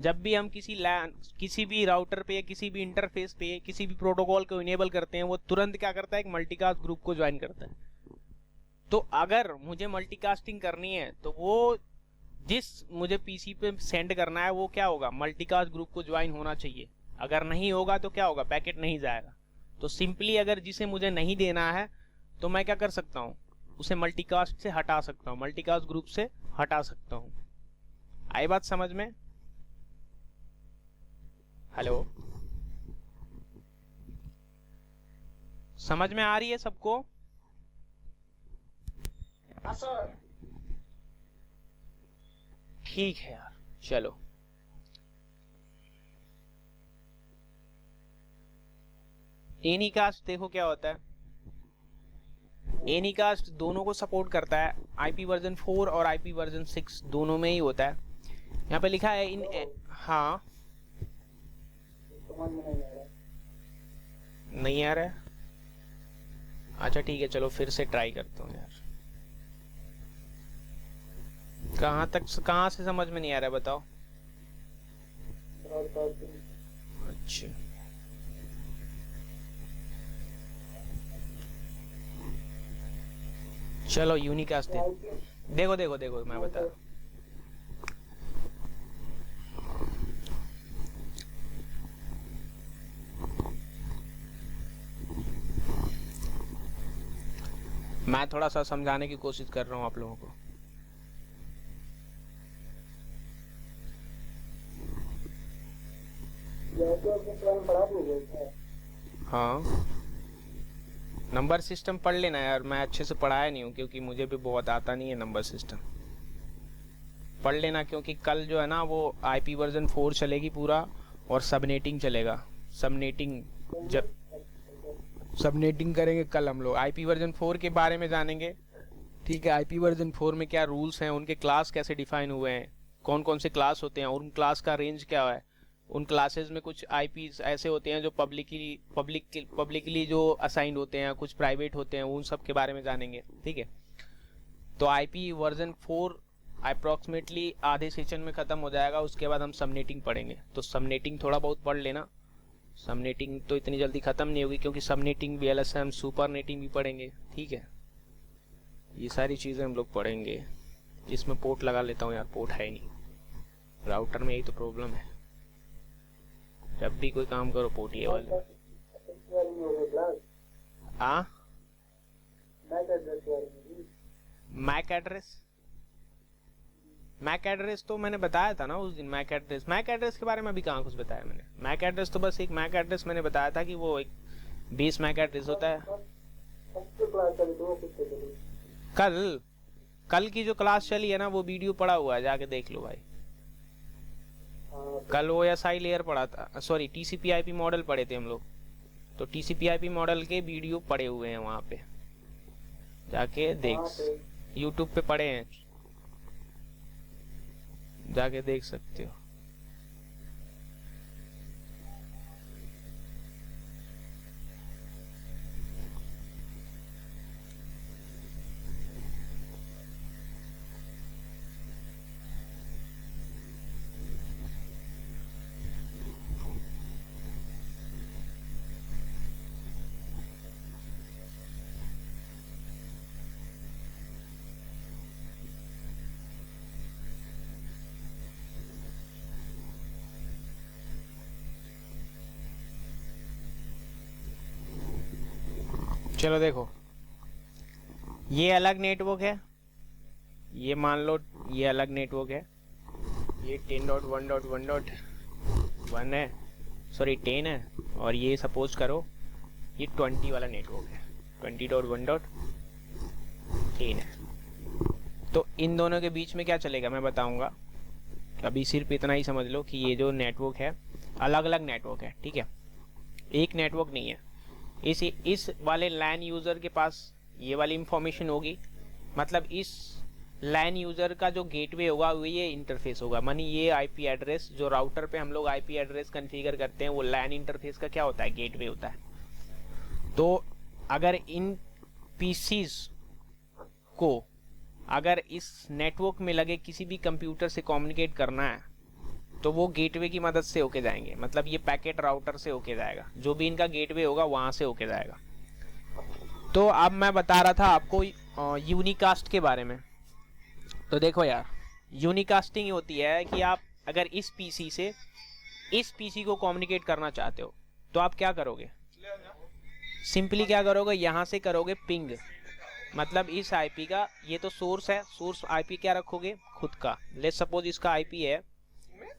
जब भी हम किसी भी राउटर पे, किसी भी इंटरफेस पे, किसी भी प्रोटोकॉल को इनेबल करते हैं, वो तुरंत क्या करता है, एक मल्टीकास्ट ग्रुप को ज्वाइन करता है। तो अगर मुझे मल्टीकास्टिंग करनी है तो वो जिस मुझे पीसी पे सेंड करना है वो क्या होगा, मल्टीकास्ट ग्रुप को ज्वाइन होना चाहिए। अगर नहीं होगा तो क्या होगा, पैकेट नहीं जाएगा। तो सिंपली अगर जिसे मुझे नहीं देना है तो मैं क्या कर सकता हूँ, उसे मल्टीकास्ट से हटा सकता हूँ, मल्टीकास्ट ग्रुप से हटा सकता हूँ। आई बात समझ में? हेलो, समझ में आ रही है सबको? हाँ सर। ठीक है यार, चलो। एनीकास्ट देखो क्या होता है। एनीकास्ट दोनों को सपोर्ट करता है, IP वर्जन 4 और IP वर्जन 6 दोनों में ही होता है। यहाँ पे लिखा है इन हाँ, नहीं आ रहा है? अच्छा ठीक है, चलो फिर से ट्राई करता हूँ यार। कहाँ से समझ में नहीं आ रहा है, बताओ। अच्छा, चलो यूनिकास्ट देखो देखो देखो, मैं बता रहा हूँ। मैं थोड़ा सा समझाने की कोशिश कर रहा हूँ आप लोगों को। हाँ, नंबर सिस्टम पढ़ लेना यार, मैं अच्छे से पढ़ाया नहीं हूँ क्योंकि मुझे भी बहुत आता नहीं है नंबर सिस्टम। पढ़ लेना क्योंकि कल जो है ना वो IP वर्जन 4 चलेगी पूरा और सबनेटिंग चलेगा। सबनेटिंग, जब सबनेटिंग करेंगे कल हम लोग, IP वर्जन 4 के बारे में जानेंगे, ठीक है। IP वर्जन 4 में क्या रूल्स हैं, उनके क्लास कैसे डिफाइन हुए हैं, कौन कौन से क्लास होते हैं और उन क्लास का रेंज क्या है। उन क्लासेस में कुछ IPs ऐसे होते हैं जो पब्लिकली जो असाइंड होते हैं, कुछ प्राइवेट होते हैं, उन सब के बारे में जानेंगे, ठीक है। तो IP वर्जन 4 अप्रॉक्सीमेटली आधे सेशन में ख़त्म हो जाएगा, उसके बाद हम सबनेटिंग पढ़ेंगे। तो सबनेटिंग थोड़ा बहुत पढ़ लेना। सबनेटिंग तो इतनी जल्दी ख़त्म नहीं होगी क्योंकि सबनेटिंग VLSM सुपरनेटिंग भी पढ़ेंगे, ठीक है। ये सारी चीज़ें हम लोग पढ़ेंगे। इसमें पोर्ट लगा लेता हूँ यार, पोर्ट है ही नहीं राउटर में, यही तो प्रॉब्लम है। जब भी कोई काम करो पोर्ट ये वाले। हाँ, मैक एड्रेस तो मैंने बताया था ना उस दिन। मैक एड्रेस के बारे में अभी कहाँ कुछ बताया मैंने। मैक एड्रेस तो बस एक मैक एड्रेस मैंने बताया था कि वो एक बेस मैक एड्रेस होता है। कल की जो क्लास चली है ना, वो वीडियो पड़ा हुआ है, जाके देख लो भाई। कल वो SI लेयर पढ़ा था, सॉरी TCP/IP मॉडल पढ़े थे हम लोग। तो TCP/IP मॉडल के वीडियो पड़े हुए हैं वहाँ पे, जाके देख, YouTube पे पड़े हैं, जाके देख सकते हो। चलो देखो, ये अलग नेटवर्क है, ये मान लो ये अलग नेटवर्क है, ये 10.1.1.1 है, सॉरी 10 है, और ये सपोज करो ये 20 वाला नेटवर्क है, 20.1.10 है। तो इन दोनों के बीच में क्या चलेगा मैं बताऊंगा। अभी सिर्फ इतना ही समझ लो कि ये जो नेटवर्क है अलग अलग नेटवर्क है, ठीक है, एक नेटवर्क नहीं है। इस वाले लैन यूज़र के पास ये वाली इंफॉर्मेशन होगी, मतलब इस लैन यूज़र का जो गेटवे होगा वो ये इंटरफेस होगा, मानी ये आईपी एड्रेस जो राउटर पे हम लोग आईपी एड्रेस कॉन्फ़िगर करते हैं वो लैन इंटरफेस का क्या होता है, गेटवे होता है। तो अगर इन पीसीज को अगर इस नेटवर्क में लगे किसी भी कंप्यूटर से कम्युनिकेट करना है तो वो गेटवे की मदद से होके जाएंगे, मतलब ये पैकेट राउटर से होके जाएगा, जो भी इनका गेटवे होगा वहाँ से होके जाएगा। तो अब मैं बता रहा था आपको यूनिकास्ट के बारे में। तो देखो यार, यूनिकास्टिंग होती है कि आप अगर इस पीसी से इस पीसी को कम्युनिकेट करना चाहते हो तो आप क्या करोगे, सिंपली क्या करोगे, यहाँ से करोगे पिंग, मतलब इस आईपी का ये तो सोर्स है, सोर्स आईपी क्या रखोगे खुद का, लेट्स सपोज इसका आईपी है,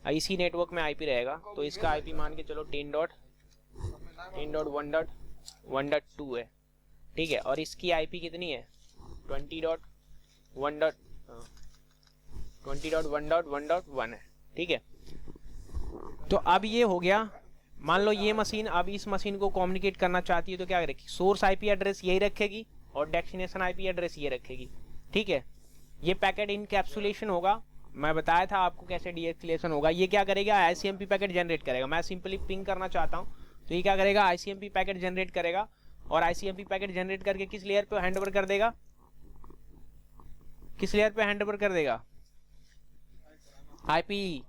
इसी नेटवर्क में आईपी रहेगा, तो इसका आईपी मान के चलो 10.1.1.2 है, ठीक है, और इसकी आईपी कितनी है 20.1.1.1 है, ठीक है। तो अब ये हो गया, मान लो ये मशीन अब इस मशीन को कम्युनिकेट करना चाहती है तो क्या करेगी, सोर्स आईपी एड्रेस यही रखेगी और डेस्टिनेशन आईपी एड्रेस ये रखेगी, ठीक है। ये पैकेट इनकैप्सुलेशन होगा, मैं बताया था आपको कैसे डीएस्केलेशन होगा। ये क्या करेगा, आईसीएमपी पैकेट जनरेट करेगा, मैं सिंपली पिंग करना चाहता हूँ तो ये क्या करेगा, आईसीएमपी पैकेट जनरेट करेगा, और आईसीएमपी पैकेट जनरेट करके किस लेयर पे हैंड ओवर कर देगा, किस लेयर पे हैंड ओवर कर देगा, आईपी।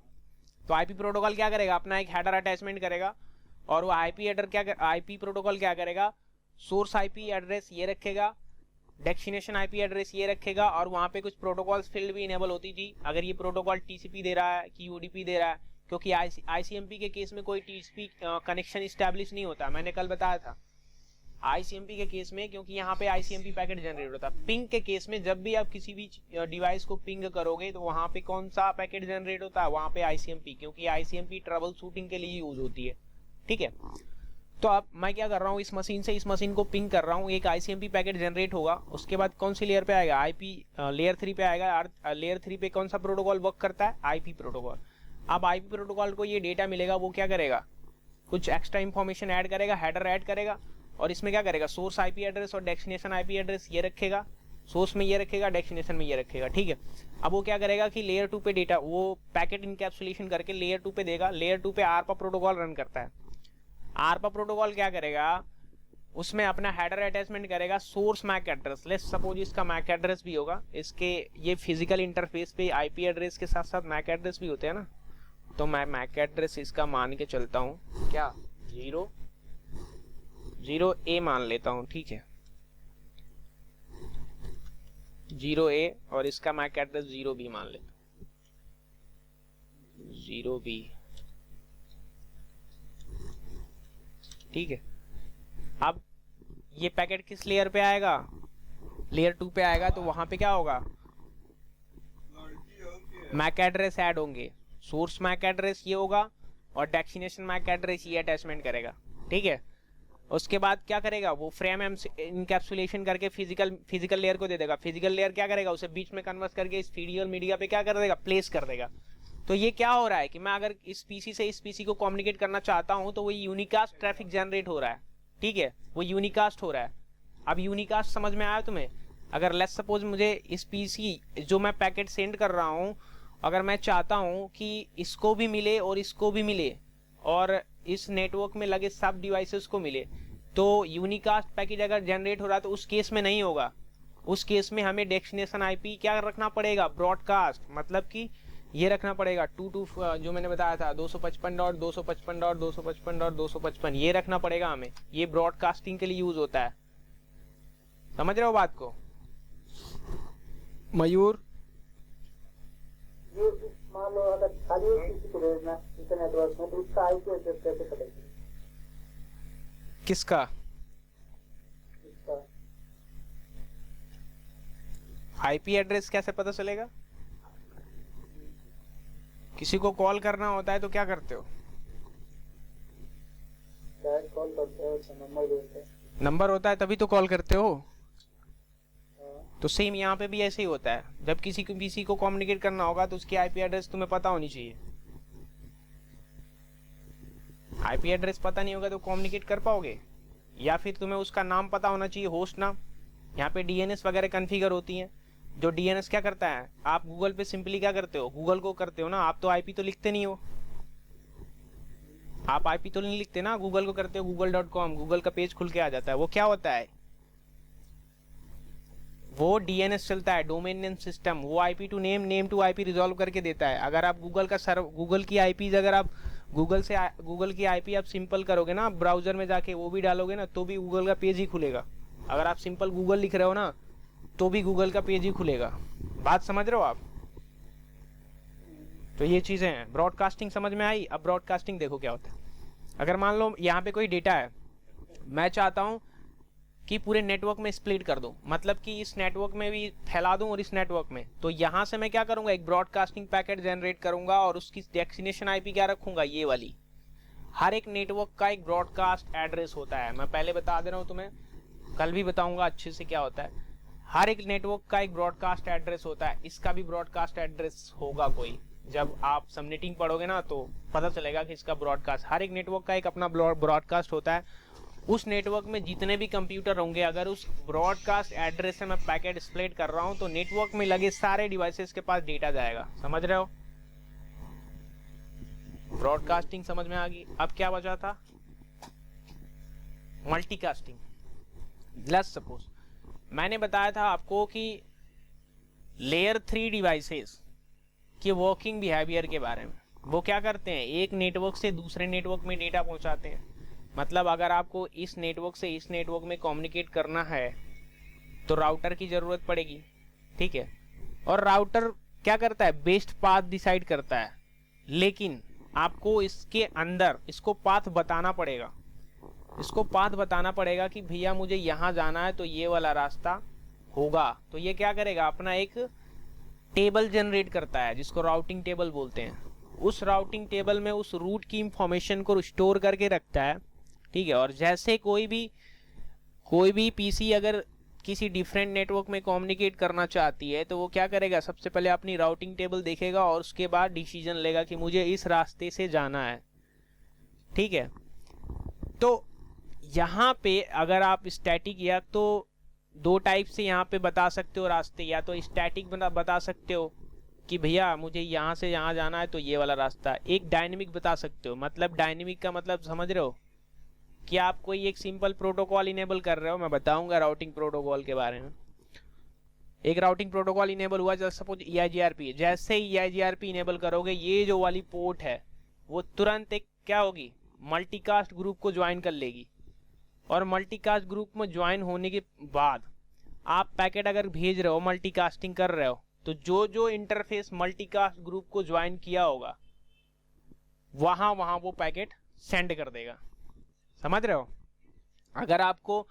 तो आईपी प्रोटोकॉल क्या करेगा, अपना एक हेडर अटैचमेंट करेगा, और वो आईपी हेडर क्या आईपी प्रोटोकॉल क्या करेगा, सोर्स आईपी एड्रेस ये रखेगा, डेस्टिनेशन आईपी एड्रेस ये रखेगा, और वहाँ पे कुछ प्रोटोकॉल्स फील्ड भी इनेबल होती थी, अगर ये प्रोटोकॉल टीसीपी दे रहा है कि यूडीपी दे रहा है, क्योंकि आईसीएमपी के केस में कोई टीसीपी कनेक्शन इस्टेब्लिश नहीं होता, मैंने कल बताया था आईसीएमपी के केस में, क्योंकि यहाँ पे आईसीएमपी पैकेट जनरेट होता है। पिंग के केस में जब भी आप किसी भी डिवाइस को पिंग करोगे तो वहाँ पे कौन सा पैकेट जनरेट होता है, वहाँ पे आईसीएमपी, क्योंकि आईसीएमपी ट्रबल शूटिंग के लिए यूज होती है, ठीक है। तो अब मैं क्या कर रहा हूँ, इस मशीन से इस मशीन को पिंग कर रहा हूँ, एक आईसीएमपी पैकेट जनरेट होगा, उसके बाद कौन सी लेयर पे आएगा, आईपी लेयर 3 पे आएगा। लेयर 3 पे कौन सा प्रोटोकॉल वर्क करता है, आईपी प्रोटोकॉल। अब आईपी प्रोटोकॉल को ये डेटा मिलेगा, वो क्या करेगा, कुछ एक्स्ट्रा इंफॉर्मेशन ऐड करेगा, हेडर ऐड करेगा, और इसमें क्या करेगा, सोर्स आईपी एड्रेस और डेस्टिनेशन आईपी एड्रेस ये रखेगा, सोर्स में ये रखेगा, डेस्टिनेशन में ये रखेगा, ठीक है। अब वो क्या करेगा कि लेयर 2 पे डेटा वो पैकेट इनकैप्सुलेशन करके लेयर 2 पे देगा, लेयर 2 पे आरपा प्रोटोकॉल रन करता है। आरपा प्रोटोकॉल क्या करेगा, उसमें अपना हेडर अटैचमेंट करेगा, source MAC address, let's suppose इसका मैक एड्रेस भी होगा, इसके ये फिजिकल इंटरफेस पे आईपी एड्रेस के साथ साथ मैक एड्रेस भी होते हैं ना, तो मैं मैक एड्रेस इसका मान के चलता हूँ क्या 0A मान लेता हूँ, ठीक है, 0A, और इसका मैक एड्रेस 0B मान लेता हूँ, 0B, ठीक है। अब ये पैकेट किस लेयर पे आएगा, लेयर 2 पे आएगा, तो वहां पे क्या होगा, मैक एड्रेस ऐड होंगे, सोर्स मैक एड्रेस ये होगा और डेस्टिनेशन मैक एड्रेस ये अटैचमेंट करेगा, ठीक है। उसके बाद क्या करेगा, वो फ्रेम इनकैप्सुलेशन करके फिजिकल लेयर को दे देगा, फिजिकल लेयर क्या करेगा, उसे बीच में कन्वर्ट करके इस फिजिकल मीडिया पे क्या कर देगा, प्लेस कर देगा। तो ये क्या हो रहा है कि मैं अगर इस पीसी से इस पीसी को कम्युनिकेट करना चाहता हूं तो वो यूनिकास्ट ट्रैफिक जनरेट हो रहा है, ठीक है, वो यूनिकास्ट हो रहा है। अब यूनिकास्ट समझ में आया तुम्हें, अगर लेट्स सपोज मुझे इस पीसी जो मैं पैकेट सेंड कर रहा हूं, अगर मैं चाहता हूं कि इसको भी मिले और इसको भी मिले और इस नेटवर्क में लगे सब डिवाइसेस को मिले, तो यूनिकास्ट पैकेट अगर जनरेट हो रहा है तो उस केस में नहीं होगा, उस केस में हमें डेस्टिनेशन आईपी क्या रखना पड़ेगा, ब्रॉडकास्ट, मतलब कि ये रखना पड़ेगा 22 जो मैंने बताया था 255.255.255.255 ये रखना पड़ेगा हमें, ये ब्रॉडकास्टिंग के लिए यूज होता है, समझ रहे हो बात को मयूर। मान लो अगर खाली किसी को भेजना इंटरनेट नेटवर्क में तो उसका आईपी एड्रेस कैसे पड़ेगा, किसका, इसका आईपी एड्रेस कैसे पता चलेगा? किसी को कॉल करना होता है तो क्या करते हो? डायरेक्ट कॉल करते हैं, अच्छा नंबर देते हैं। नंबर होता है तभी तो कॉल करते हो। हाँ, तो सेम यहाँ पे भी ऐसे ही होता है, जब किसी को कम्युनिकेट करना होगा तो उसकी आईपी एड्रेस तुम्हें पता होनी चाहिए। आईपी एड्रेस पता नहीं होगा तो कम्युनिकेट कर पाओगे? या फिर तुम्हें उसका नाम पता होना चाहिए, होस्ट नाम। यहाँ पे डीएनएस वगैरह कॉन्फ़िगर होती हैं। जो डीएनएस क्या करता है, आप गूगल पे सिंपली क्या करते हो, गूगल को करते हो ना, आप तो आईपी तो लिखते नहीं हो। आप आईपी तो नहीं लिखते ना, गूगल को करते हो google.com, गूगल का पेज खुल के आ जाता है। वो क्या होता है, वो डीएनएस चलता है, डोमेन नेम सिस्टम। वो IP to name, name to IP resolve करके देता है। अगर आप गूगल की आईपी, अगर आप गूगल की आईपी आप सिंपल करोगे ना, ब्राउजर में जाके वो भी डालोगे ना, तो भी गूगल का पेज ही खुलेगा। अगर आप सिंपल गूगल लिख रहे हो ना, तो भी गूगल का पेज ही खुलेगा। बात समझ रहे हो आप? तो ये चीजें हैं। ब्रॉडकास्टिंग समझ में आई? अब ब्रॉडकास्टिंग देखो क्या होता है। अगर मान लो यहाँ पे कोई डेटा है, मैं चाहता हूँ कि पूरे नेटवर्क में स्प्लिट कर दूं, मतलब कि इस नेटवर्क में भी फैला दूं और इस नेटवर्क में, तो यहां से मैं क्या करूंगा, एक ब्रॉडकास्टिंग पैकेट जनरेट करूंगा और उसकी डेस्टिनेशन आईपी क्या रखूंगा, ये वाली। हर एक नेटवर्क का एक ब्रॉडकास्ट एड्रेस होता है। मैं पहले बता दे रहा हूं तुम्हें, कल भी बताऊंगा अच्छे से क्या होता है। हर एक नेटवर्क का एक ब्रॉडकास्ट एड्रेस होता है। इसका भी ब्रॉडकास्ट एड्रेस होगा कोई। जब आप सबनेटिंग पढ़ोगे ना तो पता चलेगा कि इसका ब्रॉडकास्ट, हर एक नेटवर्क का एक अपना ब्रॉडकास्ट होता है। उस नेटवर्क में जितने भी कंप्यूटर होंगे, अगर उस ब्रॉडकास्ट एड्रेस से मैं पैकेट स्प्लिट कर रहा हूं, तो नेटवर्क में लगे सारे डिवाइसेस के पास डेटा जाएगा। समझ रहे हो? ब्रॉडकास्टिंग समझ में आ गई। अब क्या बचा था, मल्टीकास्टिंग। लेट्स सपोज मैंने बताया था आपको कि लेयर 3 डिवाइसेस के वर्किंग बिहेवियर के बारे में। वो क्या करते हैं, एक नेटवर्क से दूसरे नेटवर्क में डेटा पहुंचाते हैं। मतलब अगर आपको इस नेटवर्क से इस नेटवर्क में कम्युनिकेट करना है तो राउटर की जरूरत पड़ेगी, ठीक है। और राउटर क्या करता है, बेस्ट पाथ डिसाइड करता है, लेकिन आपको इसके अंदर इसको पाथ बताना पड़ेगा। इसको पाथ बताना पड़ेगा कि भैया मुझे यहाँ जाना है तो ये वाला रास्ता होगा। तो ये क्या करेगा, अपना एक टेबल जनरेट करता है जिसको राउटिंग टेबल बोलते हैं। उस राउटिंग टेबल में उस रूट की इंफॉर्मेशन को स्टोर करके रखता है, ठीक है। और जैसे कोई भी पीसी अगर किसी डिफरेंट नेटवर्क में कम्युनिकेट करना चाहती है तो वो क्या करेगा, सबसे पहले अपनी राउटिंग टेबल देखेगा और उसके बाद डिसीजन लेगा कि मुझे इस रास्ते से जाना है, ठीक है। तो यहाँ पे अगर आप स्टैटिक, या तो दो टाइप से यहाँ पे बता सकते हो रास्ते, या तो स्टैटिक बता सकते हो कि भैया मुझे यहाँ से यहाँ जाना है तो ये वाला रास्ता। एक डायनेमिक बता सकते हो। मतलब डायनेमिक का मतलब समझ रहे हो कि आप कोई एक सिंपल प्रोटोकॉल इनेबल कर रहे हो। मैं बताऊंगा राउटिंग प्रोटोकॉल के बारे में। एक राउटिंग प्रोटोकॉल इनेबल हुआ, जैसे सपोज EIGRP। जैसे ही EIGRP इनेबल करोगे, ये जो वाली पोर्ट है वो तुरंत एक क्या होगी, मल्टीकास्ट ग्रुप को ज्वाइन कर लेगी। और मल्टीकास्ट ग्रुप में ज्वाइन होने के बाद आप पैकेट अगर भेज रहे हो, मल्टीकास्टिंग कर रहे हो, तो जो जो इंटरफेस मल्टीकास्ट ग्रुप को ज्वाइन किया होगा वहां वहां वो पैकेट सेंड कर देगा। समझ रहे हो? अगर आपको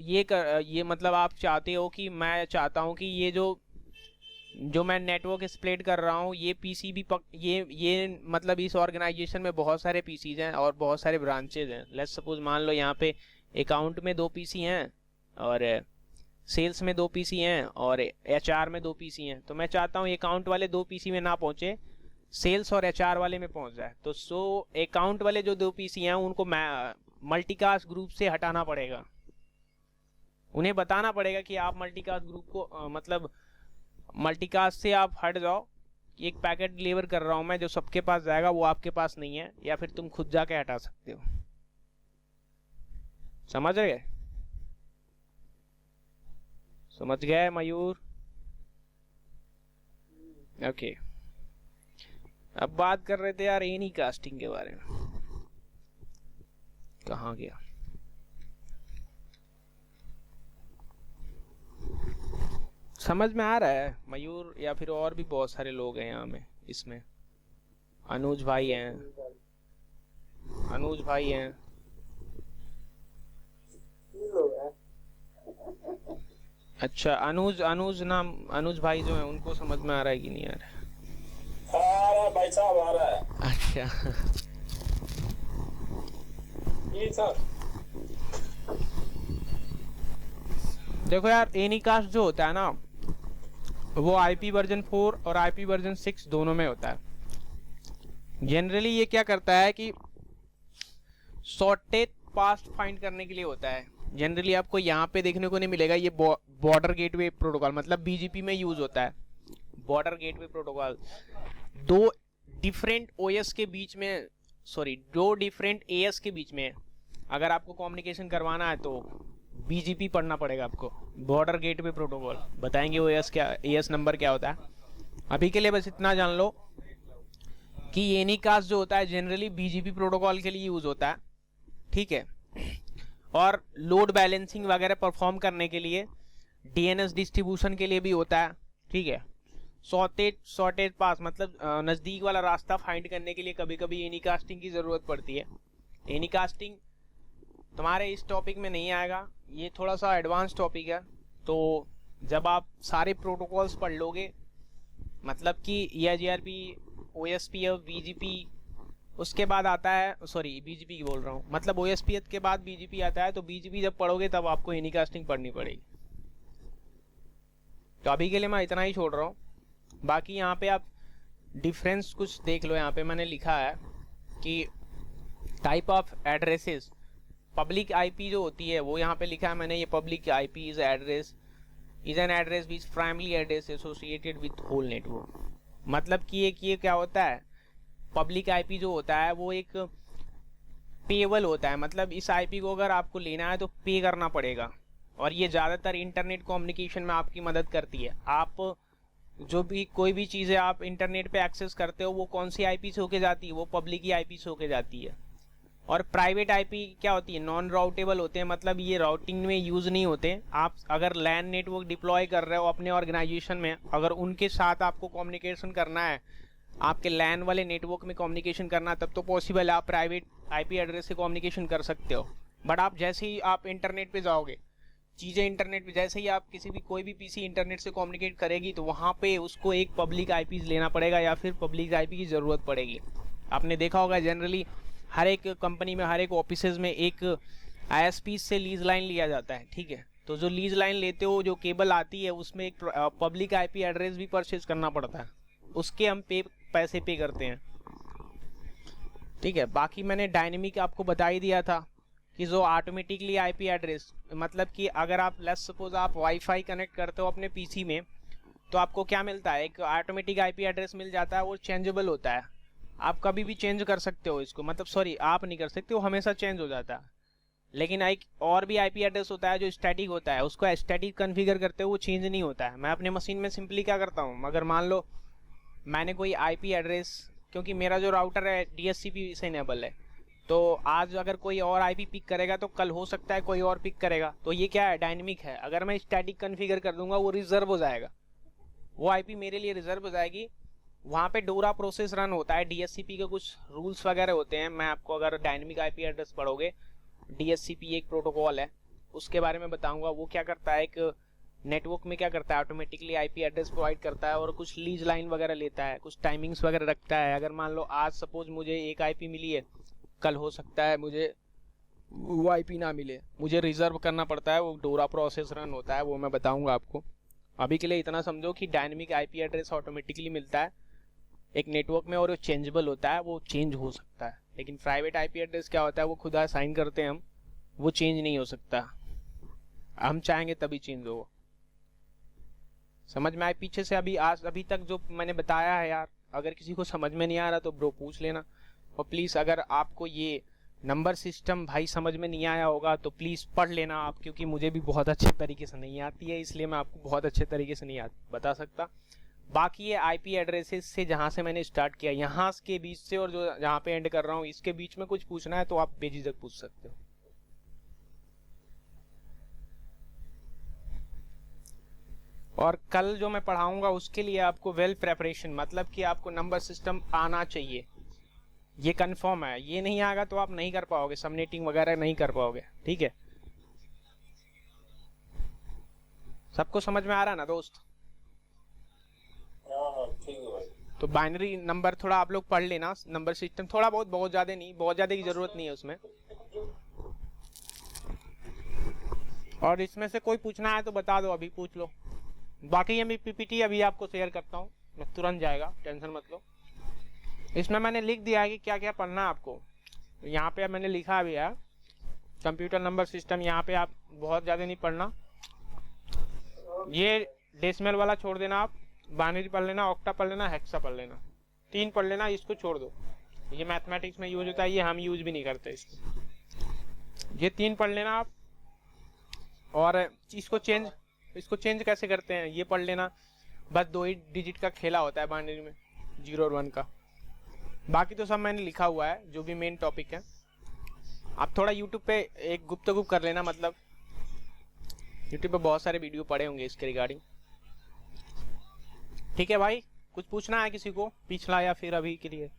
ये मतलब आप चाहते हो कि मैं चाहता हूं कि ये जो मैं नेटवर्क स्प्लिट कर रहा हूँ, ये पीसी भी ये मतलब इस ऑर्गेनाइजेशन में बहुत सारे पीसीज हैं और बहुत सारे ब्रांचेज हैं। लेट्स सपोज मान लो यहाँ पे अकाउंट में 2 पीसी हैं, और सेल्स में 2 पीसी हैं, और HR में 2 पीसी हैं। तो मैं चाहता हूँ अकाउंट वाले 2 पीसी में ना पहुंचे, सेल्स और HR वाले में पहुंच जाए। तो अकाउंट वाले जो 2 पीसी हैं उनको मल्टीकास्ट ग्रुप से हटाना पड़ेगा। उन्हें बताना पड़ेगा कि आप मल्टीकास्ट ग्रुप को मतलब मल्टीकास्ट से आप हट जाओ। एक पैकेट डिलीवर कर रहा हूं मैं, जो सबके पास जाएगा वो आपके पास नहीं है, या फिर तुम खुद जाके हटा सकते हो। समझ गए? समझ गए मयूर? ओके। अब बात कर रहे थे यार एनी कास्टिंग के बारे में, कहाँ गया? समझ में आ रहा है मयूर? या फिर और भी बहुत सारे लोग हैं यहाँ में, इसमें अनुज भाई हैं, अनुज भाई हैं। अच्छा, अनुज अनुज नाम, अनुज भाई जो है उनको समझ में आ रहा है कि नहीं आ रहा आ रहा है भाई साहब, आ रहा है। है? अच्छा। जी सर। देखो यार, एनीकास्ट जो होता है ना, वो आईपी वर्जन 4 और आईपी वर्जन 6 दोनों में होता है। जनरली ये क्या करता है कि शॉर्टेज पास्ट फाइंड करने के लिए होता है। जनरली आपको यहाँ पे देखने को नहीं मिलेगा। ये बॉर्डर गेटवे प्रोटोकॉल मतलब बीजीपी में यूज होता है। बॉर्डर गेटवे प्रोटोकॉल दो डिफरेंट ओएस के बीच में, सॉरी, दो डिफरेंट एएस के बीच में अगर आपको कम्युनिकेशन करवाना है तो बीजीपी पढ़ना पड़ेगा आपको। बॉर्डर गेटवे प्रोटोकॉल बताएंगे ओएस क्या, एएस नंबर क्या होता है। अभी के लिए बस इतना जान लो कि एनीकास्ट जो होता है जनरली बीजीपी प्रोटोकॉल के लिए यूज होता है, ठीक है। और लोड बैलेंसिंग वगैरह परफॉर्म करने के लिए, डीएनएस डिस्ट्रीब्यूशन के लिए भी होता है, ठीक है। शॉर्टेज पास मतलब नज़दीक वाला रास्ता फाइंड करने के लिए कभी कभी एनीकास्टिंग की ज़रूरत पड़ती है। एनीकास्टिंग तुम्हारे इस टॉपिक में नहीं आएगा, ये थोड़ा सा एडवांस टॉपिक है। तो जब आप सारे प्रोटोकॉल्स पढ़ लोगे, मतलब कि EIGRP, OSPF, BGP, उसके बाद आता है, सॉरी BGP की बोल रहा हूँ, मतलब OSPF के बाद BGP आता है। तो BGP जब पढ़ोगे तब आपको एनीकास्टिंग पढ़नी पड़ेगी। तो अभी के लिए मैं इतना ही छोड़ रहा हूँ। बाकी यहाँ पे आप डिफरेंस कुछ देख लो। यहाँ पे मैंने लिखा है कि type of addresses, public IP जो होती है वो यहाँ पे लिखा है मैंने। ये public IP is address is an address which primary address associated with whole network. मतलब कि ये क्या होता है, पब्लिक आईपी जो होता है वो एक पेएबल होता है। मतलब इस आईपी को अगर आपको लेना है तो पे करना पड़ेगा। और ये ज़्यादातर इंटरनेट कम्युनिकेशन में आपकी मदद करती है। आप जो भी कोई भी चीज़ें आप इंटरनेट पे एक्सेस करते हो वो कौन सी आईपी से होके जाती है, वो पब्लिक ही आईपी से होके जाती है। और प्राइवेट आईपी क्या होती है, नॉन राउटेबल होते हैं, मतलब ये राउटिंग में यूज़ नहीं होते। आप अगर लैन नेटवर्क डिप्लॉय कर रहे हो अपने ऑर्गेनाइजेशन में, अगर उनके साथ आपको कम्युनिकेशन करना है, आपके लैन वाले नेटवर्क में कम्युनिकेशन करना है, तब तो पॉसिबल है, आप प्राइवेट आईपी एड्रेस से कम्युनिकेशन कर सकते हो। बट आप जैसे ही आप इंटरनेट पे जाओगे, चीज़ें इंटरनेट पे, जैसे ही आप किसी भी कोई भी पीसी इंटरनेट से कम्युनिकेट करेगी तो वहाँ पे उसको एक पब्लिक आईपी लेना पड़ेगा या फिर पब्लिक आईपी की ज़रूरत पड़ेगी। आपने देखा होगा जनरली हर एक कंपनी में, हर एक ऑफिसेज में एक आईएसपी से लीज लाइन लिया जाता है, ठीक है। तो जो लीज लाइन लेते हो, जो केबल आती है, उसमें एक पब्लिक आईपी एड्रेस भी परचेज करना पड़ता है, उसके हम पैसे पे करते हैं, ठीक है। बाकी मैंने डायनेमिक आपको बता ही दिया था कि जो ऑटोमेटिकली आईपी एड्रेस, मतलब कि अगर आप लेट्स सपोज आप वाईफाई कनेक्ट करते हो अपने पीसी में, तो आपको क्या मिलता है, एक ऑटोमेटिक आईपी एड्रेस मिल जाता है। वो चेंजेबल होता है, आप कभी भी चेंज कर सकते हो इसको, मतलब सॉरी आप नहीं कर सकते, वो हमेशा चेंज हो जाता है। लेकिन एक और भी आईपी एड्रेस होता है जो स्टैटिक होता है, उसको स्टैटिक कन्फिगर करते हो वो चेंज नहीं होता है। मैं अपने मशीन में सिंपली क्या करता हूँ, अगर मान लो मैंने कोई आईपी एड्रेस, क्योंकि मेरा जो राउटर है डीएचसीपी से इनेबल है, तो आज अगर कोई और आईपी पिक करेगा तो कल हो सकता है कोई और पिक करेगा। तो ये क्या है, डायनेमिक है। अगर मैं स्टैटिक कन्फिगर कर दूंगा वो रिजर्व हो जाएगा, वो आईपी मेरे लिए रिजर्व हो जाएगी। वहाँ पे डोरा प्रोसेस रन होता है, डीएचसीपी के कुछ रूल्स वगैरह होते हैं। मैं आपको अगर डायनेमिक आईपी एड्रेस पढ़ोगे, डीएचसीपी एक प्रोटोकॉल है, उसके बारे में बताऊंगा। वो क्या करता है, एक नेटवर्क में क्या करता है, ऑटोमेटिकली आईपी एड्रेस प्रोवाइड करता है और कुछ लीज लाइन वगैरह लेता है, कुछ टाइमिंग्स वगैरह रखता है। अगर मान लो आज सपोज मुझे एक आईपी मिली है, कल हो सकता है मुझे वो आईपी ना मिले, मुझे रिजर्व करना पड़ता है, वो डोरा प्रोसेस रन होता है, वो मैं बताऊंगा आपको। अभी के लिए इतना समझो कि डायनेमिक आईपी एड्रेस ऑटोमेटिकली मिलता है एक नेटवर्क में और वो चेंजेबल होता है, वो चेंज हो सकता है। लेकिन प्राइवेट आईपी एड्रेस क्या होता है, वो खुद असाइन करते हैं हम, वो चेंज नहीं हो सकता, हम चाहेंगे तभी चेंज हो। समझ में आए पीछे से अभी तक जो मैंने बताया है यार? अगर किसी को समझ में नहीं आ रहा तो ब्रो पूछ लेना। और प्लीज़ अगर आपको ये नंबर सिस्टम भाई समझ में नहीं आया होगा तो प्लीज़ पढ़ लेना आप, क्योंकि मुझे भी बहुत अच्छे तरीके से नहीं आती है, इसलिए मैं आपको बहुत अच्छे तरीके से नहीं बता सकता। बाकी ये आईपी एड्रेसेस से जहाँ से मैंने स्टार्ट किया, यहाँ के बीच से और जो जहाँ पे एंड कर रहा हूँ, इसके बीच में कुछ पूछना है तो आप बेझिझक पूछ सकते हो। और कल जो मैं पढ़ाऊंगा उसके लिए आपको वेल प्रेपरेशन, मतलब कि आपको नंबर सिस्टम आना चाहिए, ये कंफर्म है। ये नहीं आएगा तो आप नहीं कर पाओगे, सबनेटिंग वगैरह नहीं कर पाओगे, ठीक है। सबको समझ में आ रहा है ना दोस्त? हाँ ठीक है भाई। तो बाइनरी नंबर थोड़ा आप लोग पढ़ लेना, नंबर सिस्टम थोड़ा बहुत, बहुत ज़्यादा नहीं, बहुत ज़्यादा की ज़रूरत नहीं है उसमें। और इसमें से कोई पूछना है तो बता दो, अभी पूछ लो। बाकी ये मैं पीपीटी अभी आपको शेयर करता हूँ, मैं तुरंत जाएगा, टेंशन मत लो। इसमें मैंने लिख दिया है कि क्या क्या पढ़ना है आपको। यहाँ पे मैंने लिखा भी है कंप्यूटर नंबर सिस्टम, यहाँ पे आप बहुत ज़्यादा नहीं पढ़ना। ये डेसिमल वाला छोड़ देना, आप बाइनरी पढ़ लेना, ऑक्टा पढ़ लेना, हेक्सा पढ़ लेना, 3 पढ़ लेना, इसको छोड़ दो। ये मैथमेटिक्स में यूज होता है, ये हम यूज भी नहीं करते इसको। ये 3 पढ़ लेना आप। और इसको चेंज कैसे करते हैं ये पढ़ लेना। बस 2 ही डिजिट का खेला होता है बाइनरी में, 0 और 1 का। बाकी तो सब मैंने लिखा हुआ है जो भी मेन टॉपिक है। आप थोड़ा यूट्यूब पे एक गुप्तगु कर लेना, मतलब यूट्यूब पे बहुत सारे वीडियो पड़े होंगे इसके रिगार्डिंग। ठीक है भाई, कुछ पूछना है किसी को, पिछला या फिर अभी के लिए?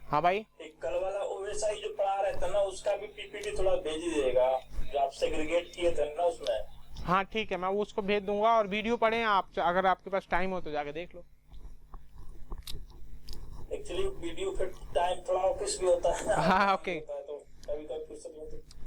हाँ भाई, एक कल वाला ओएसआई जो पढ़ा रहे थे ना, उसका भी पीपीटी थोड़ा भेज ही देगा, जो आप सेग्रीगेट किए थे ना उसमें। हाँ ठीक है, मैं वो उसको भेज दूंगा। और वीडियो पढ़े आप, अगर आपके पास टाइम हो तो जाके देख लो। एक्चुअली वीडियो फिर टाइम थोड़ा ऑफिस भी होता है। हाँ ओके। तो कभी कभी फुर्सत नहीं होती।